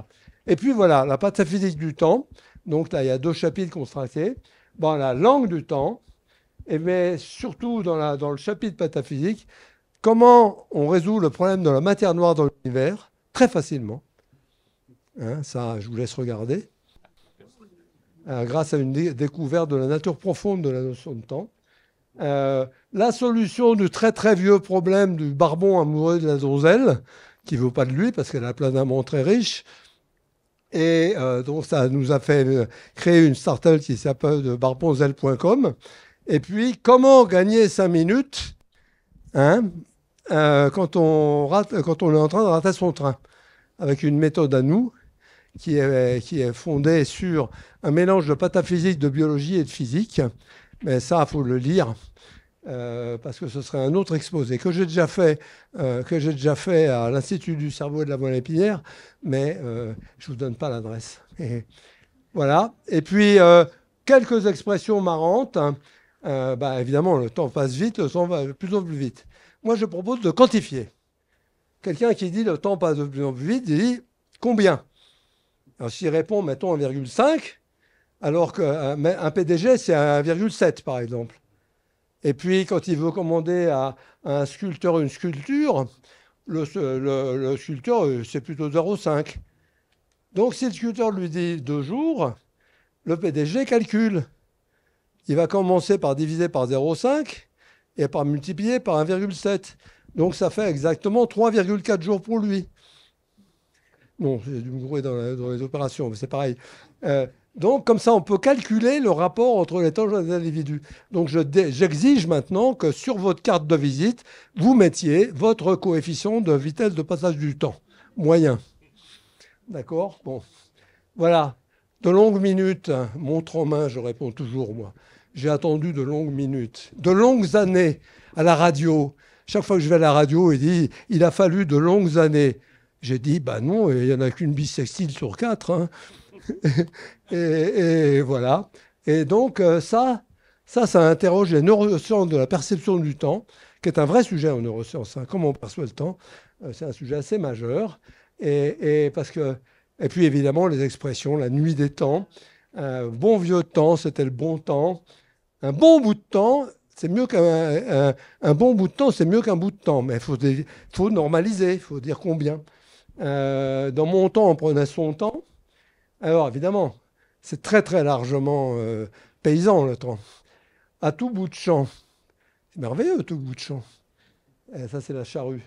Et puis voilà, la pataphysique du temps. Donc là, il y a deux chapitres contrastés. Bon, la langue du temps, mais surtout dans le chapitre pataphysique, comment on résout le problème de la matière noire dans l'univers très facilement. Hein, ça, je vous laisse regarder. grâce à une découverte de la nature profonde de la notion de temps. La solution du très très vieux problème du barbon amoureux de la donzelle, qui ne veut pas de lui parce qu'elle a plein d'amants très riches. Et donc ça nous a fait créer une start-up qui s'appelle barbonzel.com. Et puis, comment gagner 5 minutes quand on est en train de rater son train, avec une méthode à nous qui est fondée sur un mélange de pataphysique, de biologie et de physique. Mais ça, il faut le lire, parce que ce serait un autre exposé que j'ai déjà fait à l'Institut du cerveau et de la moelle épinière, mais je ne vous donne pas l'adresse. Et voilà. Et puis, quelques expressions marrantes. Évidemment, le temps passe vite, le temps va de plus en plus vite. Moi, je propose de quantifier. Quelqu'un qui dit le temps passe de plus en plus vite, il dit combien? Alors, s'il répond, mettons 1,5, alors qu'un PDG, c'est 1,7, par exemple. Et puis, quand il veut commander à un sculpteur une sculpture, le sculpteur, c'est plutôt 0,5. Donc, si le sculpteur lui dit 2 jours, le PDG calcule. Il va commencer par diviser par 0,5 et par multiplier par 1,7. Donc, ça fait exactement 3,4 jours pour lui. Bon, j'ai dû me grouiller dans les opérations, mais c'est pareil. Donc, comme ça, on peut calculer le rapport entre les temps des individus. Donc, j'exige maintenant que sur votre carte de visite, vous mettiez votre coefficient de vitesse de passage du temps, moyen. D'accord? Bon, voilà. De longues minutes, montre en main, je réponds toujours, moi. J'ai attendu de longues minutes, de longues années à la radio. Chaque fois que je vais à la radio, il dit « il a fallu de longues années ». J'ai dit « bah non, il n'y en a qu'une bissextile sur 4 hein. ». Et voilà. Et donc ça interroge les neurosciences de la perception du temps, qui est un vrai sujet en neurosciences. Comment on perçoit le temps, c'est un sujet assez majeur. Et puis évidemment, les expressions, la nuit des temps, bon vieux temps, c'était le bon temps. Un bon bout de temps, c'est mieux un bon bout de temps, c'est mieux qu'un bout de temps. Mais il faut normaliser, il faut dire combien. Dans mon temps, on prenait son temps. Alors évidemment, c'est très très largement paysan le temps. À tout bout de champ, c'est merveilleux tout bout de champ. Et ça c'est la charrue.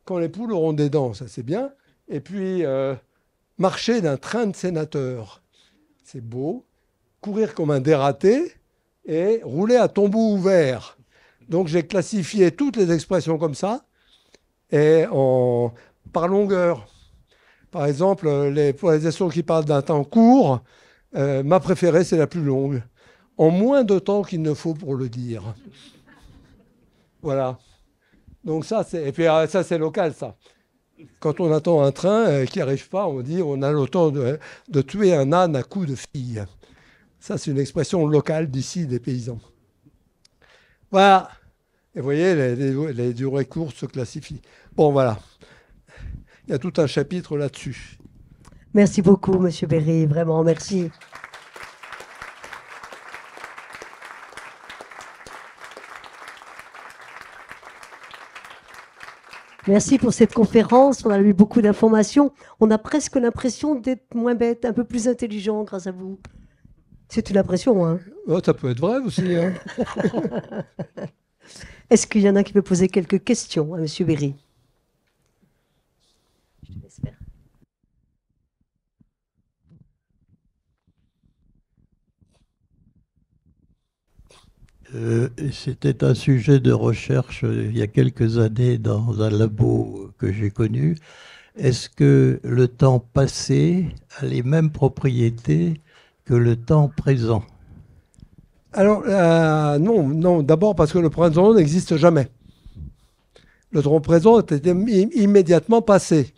Quand les poules auront des dents, ça c'est bien. Et puis marcher d'un train de sénateur, c'est beau. Courir comme un dératé et rouler à tombeau ouvert. Donc j'ai classifié toutes les expressions comme ça et par longueur. Par exemple, pour les expressions qui parlent d'un temps court, ma préférée, c'est la plus longue. En moins de temps qu'il ne faut pour le dire. Voilà. Donc ça, c'est local, ça. Quand on attend un train qui n'arrive pas, on dit on a le temps de tuer un âne à coups de fille. Ça, c'est une expression locale d'ici, des paysans. Voilà. Et vous voyez, les durées courtes se classifient. Bon, voilà. Il y a tout un chapitre là-dessus. Merci beaucoup, Monsieur Berry. Vraiment, merci. Merci pour cette conférence. On a eu beaucoup d'informations. On a presque l'impression d'être moins bête, un peu plus intelligent grâce à vous. C'est une impression, hein. Oh, ça peut être vrai aussi. Hein. Est-ce qu'il y en a qui peut poser quelques questions à M. Berry? Je te laisse faire. C'était un sujet de recherche il y a quelques années dans un labo que j'ai connu. Est-ce que le temps passé a les mêmes propriétés que le temps présent? Alors, non. D'abord parce que le présent n'existe jamais. Le temps présent est immédiatement passé.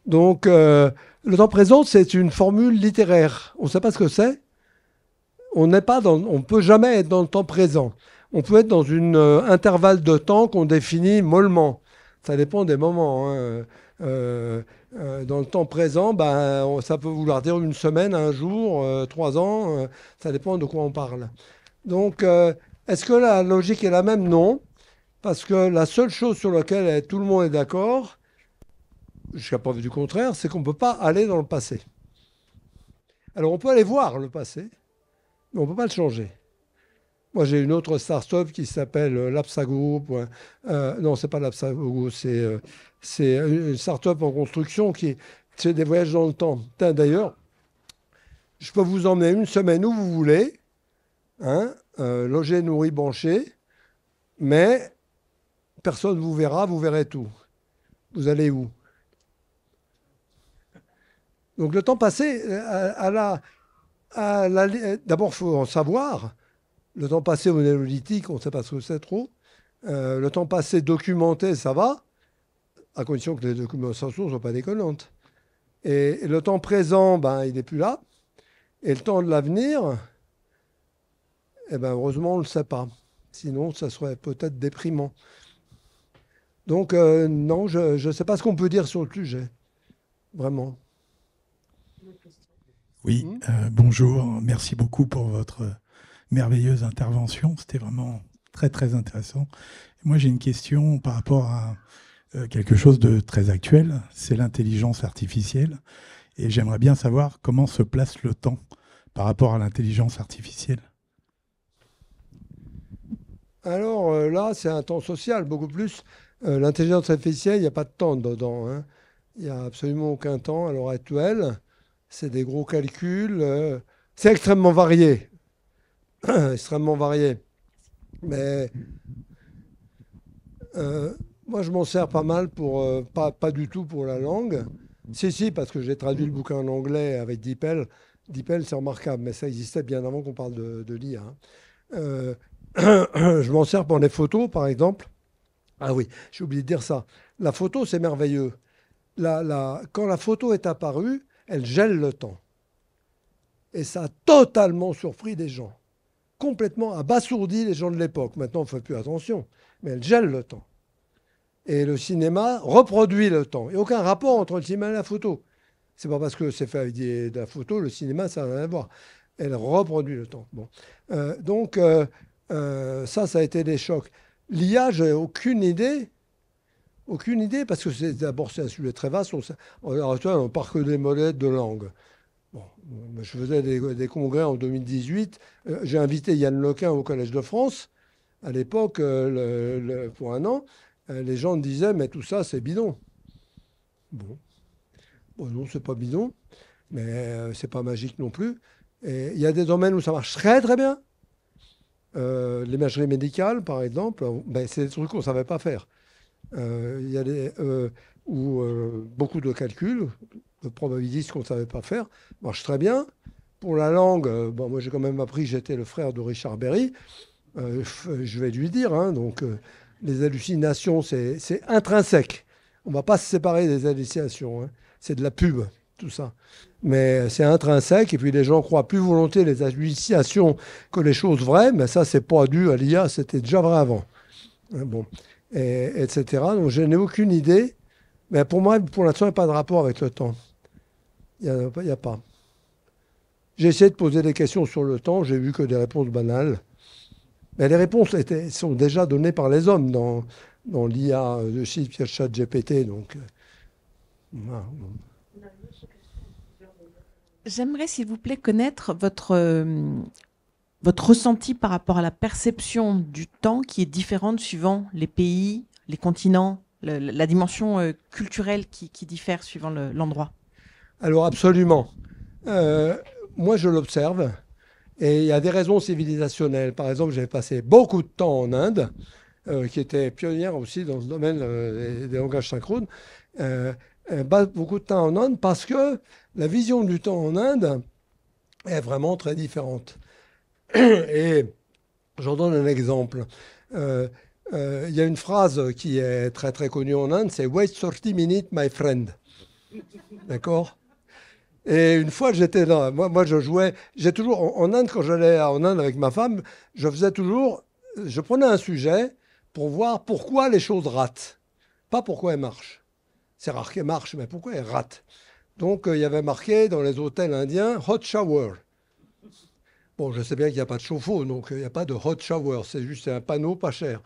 Donc, le temps présent, c'est une formule littéraire. On ne sait pas ce que c'est. On ne peut jamais être dans le temps présent. On peut être dans un intervalle de temps qu'on définit mollement. Ça dépend des moments. Hein. Dans le temps présent, ça peut vouloir dire une semaine, un jour, 3 ans. Ça dépend de quoi on parle. Donc, est-ce que la logique est la même? Non. Parce que la seule chose sur laquelle tout le monde est d'accord, jusqu'à preuve du contraire, c'est qu'on ne peut pas aller dans le passé. Alors, on peut aller voir le passé. Mais on ne peut pas le changer. Moi, j'ai une autre start-up qui s'appelle Lapsago. Non, ce n'est pas Lapsago, c'est une start-up en construction qui fait des voyages dans le temps. D'ailleurs, je peux vous emmener une semaine où vous voulez, hein, logé, nourri, branché, mais personne ne vous verra, vous verrez tout. Vous allez où? Donc le temps passé, d'abord, il faut en savoir. Le temps passé au néolithique, on ne sait pas ce que c'est trop. Le temps passé documenté, ça va, à condition que les documentations ne soient pas déconnantes. Et le temps présent, ben, il n'est plus là. Et le temps de l'avenir, eh ben, heureusement, on ne le sait pas. Sinon, ça serait peut-être déprimant. Donc, non, je ne sais pas ce qu'on peut dire sur le sujet. Vraiment. Oui, bonjour. Merci beaucoup pour votre merveilleuse intervention. C'était vraiment très, très intéressant. Moi, j'ai une question par rapport à quelque chose de très actuel. C'est l'intelligence artificielle. Et j'aimerais bien savoir comment se place le temps par rapport à l'intelligence artificielle. Alors là, c'est un temps social, beaucoup plus. L'intelligence artificielle, il n'y a pas de temps dedans, hein. Il n'y a absolument aucun temps à l'heure actuelle. C'est des gros calculs. C'est extrêmement varié. Extrêmement varié. Mais moi, je m'en sers pas mal pour... pas du tout pour la langue. Si, parce que j'ai traduit le bouquin en anglais avec DeepL. DeepL, c'est remarquable, mais ça existait bien avant qu'on parle de l'IA. Hein. Je m'en sers pour les photos, par exemple. Ah oui, j'ai oublié de dire ça. La photo, c'est merveilleux. Quand la photo est apparue, elle gèle le temps. Et ça a totalement surpris des gens. Complètement abasourdi les gens de l'époque. Maintenant, on ne fait plus attention. Mais elle gèle le temps. Et le cinéma reproduit le temps. Il n'y a aucun rapport entre le cinéma et la photo. C'est pas parce que c'est fait avec de la photo, le cinéma, ça n'a rien à voir. Elle reproduit le temps. Bon. Donc, ça a été des chocs. L'IA, j'ai aucune idée. Aucune idée, parce que d'abord, c'est un sujet très vaste. On part que des modèles de langue. Bon, je faisais des congrès en 2018. J'ai invité Yann Lequin au Collège de France. À l'époque, pour un an, les gens me disaient, mais tout ça, c'est bidon. Bon, non, c'est pas bidon, mais c'est pas magique non plus. Et il y a des domaines où ça marche très, très bien. L'imagerie médicale, par exemple, ben, c'est des trucs qu'on ne savait pas faire. Il y a beaucoup de calculs, de probabilistes qu'on ne savait pas faire, marche très bien. Pour la langue, moi j'ai quand même appris que j'étais le frère de Richard Berry. Je vais lui dire, hein, donc les hallucinations, c'est intrinsèque. On ne va pas se séparer des hallucinations. Hein. C'est de la pub, tout ça. Mais c'est intrinsèque, et puis les gens croient plus volontiers les hallucinations que les choses vraies, mais ça, c'est pas dû à l'IA, c'était déjà vrai avant. Hein, bon. Etc. Donc je n'ai aucune idée. Mais pour moi, pour l'instant, il n'y a pas de rapport avec le temps. Il n'y a pas. J'ai essayé de poser des questions sur le temps, j'ai vu que des réponses banales. Mais les réponses sont déjà données par les hommes dans l'IA de ChatGPT. Donc, voilà. J'aimerais, s'il vous plaît, connaître votre ressenti par rapport à la perception du temps qui est différente suivant les pays, les continents, la dimension culturelle qui diffère suivant l'endroit. Alors absolument. Moi, je l'observe. Et il y a des raisons civilisationnelles. Par exemple, j'avais passé beaucoup de temps en Inde, qui était pionnière aussi dans ce domaine des langages synchrones. Beaucoup de temps en Inde parce que la vision du temps en Inde est vraiment très différente. Et j'en donne un exemple. Il y a une phrase qui est très très connue en Inde, c'est "Wait 30 minutes, my friend". D'accord? Et une fois, j'étais là. Moi, je jouais. J'ai toujours en Inde, quand j'allais en Inde avec ma femme, je prenais un sujet pour voir pourquoi les choses ratent, pas pourquoi elles marchent. C'est rare qu'elles marchent, mais pourquoi elles ratent. Donc, il y avait marqué dans les hôtels indiens "hot shower". Bon, je sais bien qu'il n'y a pas de chauffe-eau, donc il n'y a pas de hot shower. C'est juste un panneau pas cher.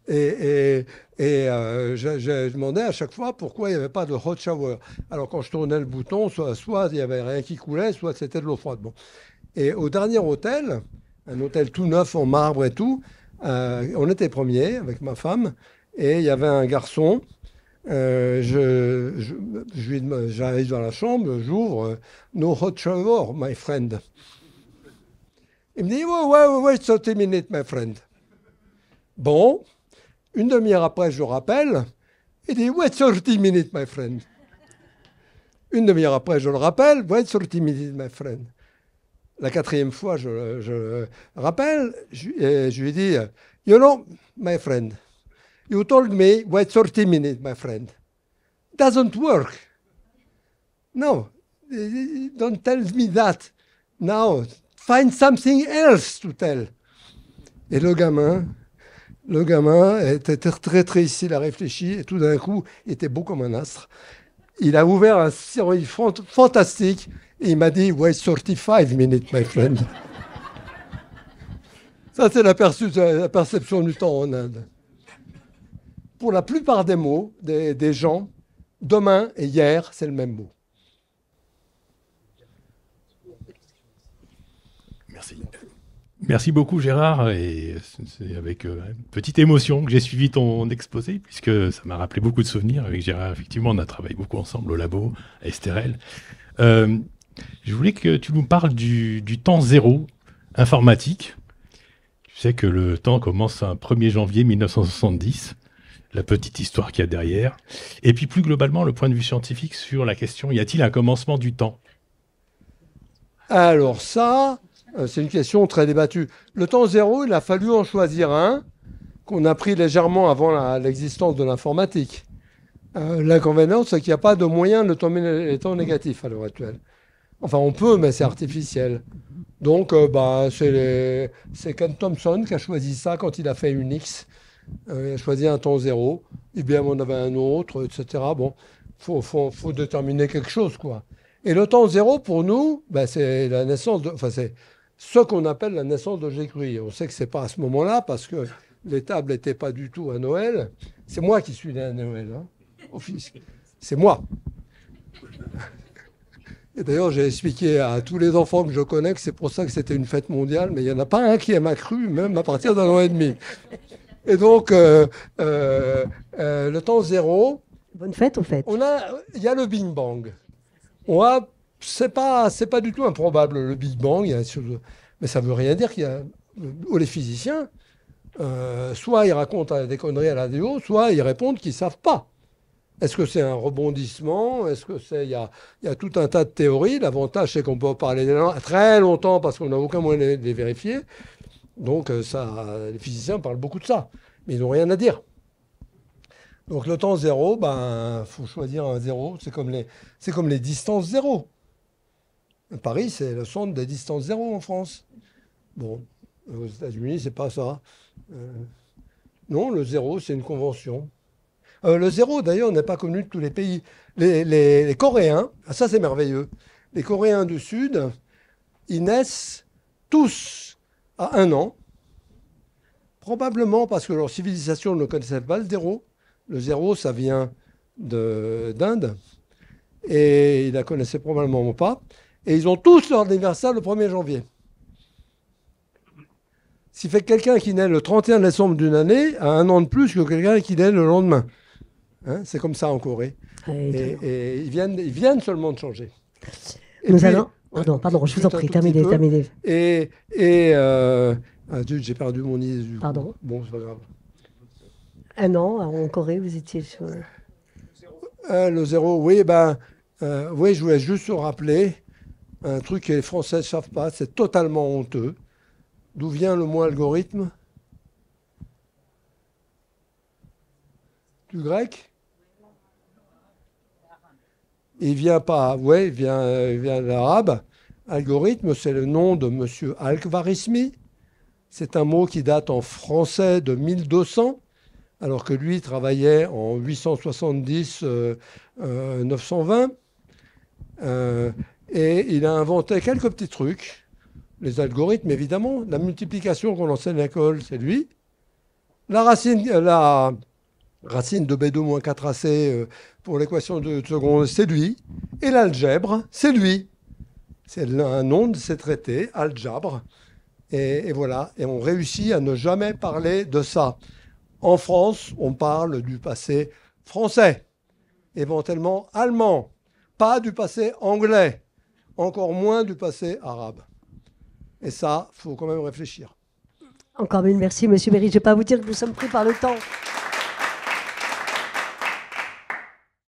Et je demandais à chaque fois pourquoi il n'y avait pas de hot shower. Alors quand je tournais le bouton, soit il n'y avait rien qui coulait, soit c'était de l'eau froide. Bon. Et au dernier hôtel, un hôtel tout neuf en marbre et tout, on était premiers avec ma femme, et il y avait un garçon. J'arrive dans la chambre, j'ouvre, no hot shower, my friend. Il me dit, wait 30 minutes, my friend. Bon, une demi-heure après, je rappelle. Il dit, wait 30 minutes, my friend. Une demi-heure après, je le rappelle, wait 30 minutes, my friend. La quatrième fois, je le rappelle, et je lui dis, you know, my friend, you told me, wait 30 minutes, my friend. Doesn't work. No, don't tell me that. Now, find something else to tell. Et le gamin était très triste, il a réfléchi, et tout d'un coup, il était beau comme un astre. Il a ouvert un sourire fantastique, et il m'a dit, wait 35 minutes, my friend. Ça, c'est la perception du temps en Inde. Pour la plupart des mots, des gens, demain et hier, c'est le même mot. Merci. Merci beaucoup Gérard, et c'est avec une petite émotion que j'ai suivi ton exposé, puisque ça m'a rappelé beaucoup de souvenirs. Avec Gérard, effectivement, on a travaillé beaucoup ensemble au labo, à Estérel. Je voulais que tu nous parles du temps zéro informatique. Tu sais que le temps commence un 1er janvier 1970, la petite histoire qu'il y a derrière. Et puis plus globalement, le point de vue scientifique sur la question, y a-t-il un commencement du temps? Alors ça, c'est une question très débattue. Le temps zéro, il a fallu en choisir un qu'on a pris légèrement avant l'existence de l'informatique. L'inconvénient, c'est qu'il n'y a pas de moyen de tomber les temps négatifs à l'heure actuelle. Enfin, on peut, mais c'est artificiel. Donc, c'est Ken Thompson qui a choisi ça quand il a fait Unix. Il a choisi un temps zéro. IBM en avait un autre, etc. Bon, faut déterminer quelque chose, quoi. Et le temps zéro, pour nous, c'est la naissance c'est ce qu'on appelle la naissance de G-Curie. On sait que c'est pas à ce moment-là, parce que les tables n'étaient pas du tout à Noël. C'est moi qui suis né à Noël, hein, au fisc. C'est moi. Et d'ailleurs, j'ai expliqué à tous les enfants que je connais que c'est pour ça que c'était une fête mondiale, mais il n'y en a pas un qui m'a cru, même à partir d'un an et demi. Et donc, le temps zéro... Bonne fête, en fait. Il y a le Big Bang. C'est pas du tout improbable, le Big Bang. Mais ça ne veut rien dire qu'il y a... Les physiciens, soit ils racontent des conneries à la radio, soit ils répondent qu'ils ne savent pas. Est-ce que c'est un rebondissement? Est-ce que c'est... Il y a tout un tas de théories. L'avantage, c'est qu'on peut en parler très longtemps parce qu'on n'a aucun moyen de les vérifier. Donc, les physiciens parlent beaucoup de ça. Mais ils n'ont rien à dire. Donc, le temps zéro, faut choisir un zéro. C'est comme les distances zéro. Paris, c'est le centre des distances zéro en France. Bon, aux États-Unis, c'est pas ça. Non, le zéro, c'est une convention. Le zéro, d'ailleurs, n'est pas connu de tous les pays. Les Coréens, ça c'est merveilleux, les Coréens du Sud, ils naissent tous à 1 an, probablement parce que leur civilisation ne connaissait pas le zéro. Le zéro, ça vient d'Inde, et ils ne la connaissaient probablement pas. Et ils ont tous leur anniversaire le 1er janvier. Ce qui fait que quelqu'un qui naît le 31 décembre d'une année a 1 an de plus que quelqu'un qui naît le lendemain. Hein, c'est comme ça en Corée. Et ils viennent seulement de changer. Pardon, je vous en prie, terminez. J'ai perdu mon idée. Pardon. Bon, c'est pas grave. 1 an en Corée, vous étiez sur... Le zéro, oui, oui, je voulais juste rappeler un truc que les Français ne savent pas, c'est totalement honteux. D'où vient le mot algorithme? Du grec? Il vient pas, ouais, il vient de l'arabe. Algorithme, c'est le nom de monsieur Al-Khwarizmi. C'est un mot qui date en français de 1200, alors que lui travaillait en 870-920. Et il a inventé quelques petits trucs. Les algorithmes, évidemment. La multiplication qu'on enseigne à l'école, c'est lui. La racine de B2 moins 4AC pour l'équation de seconde, c'est lui. Et l'algèbre, c'est lui. C'est un nom de ces traités, Al-Jabr. Et voilà, et on réussit à ne jamais parler de ça. En France, on parle du passé français, éventuellement allemand, pas du passé anglais, encore moins du passé arabe. Et ça, il faut quand même réfléchir. Encore mille merci, Monsieur Berry. Je ne vais pas vous dire que nous sommes pris par le temps.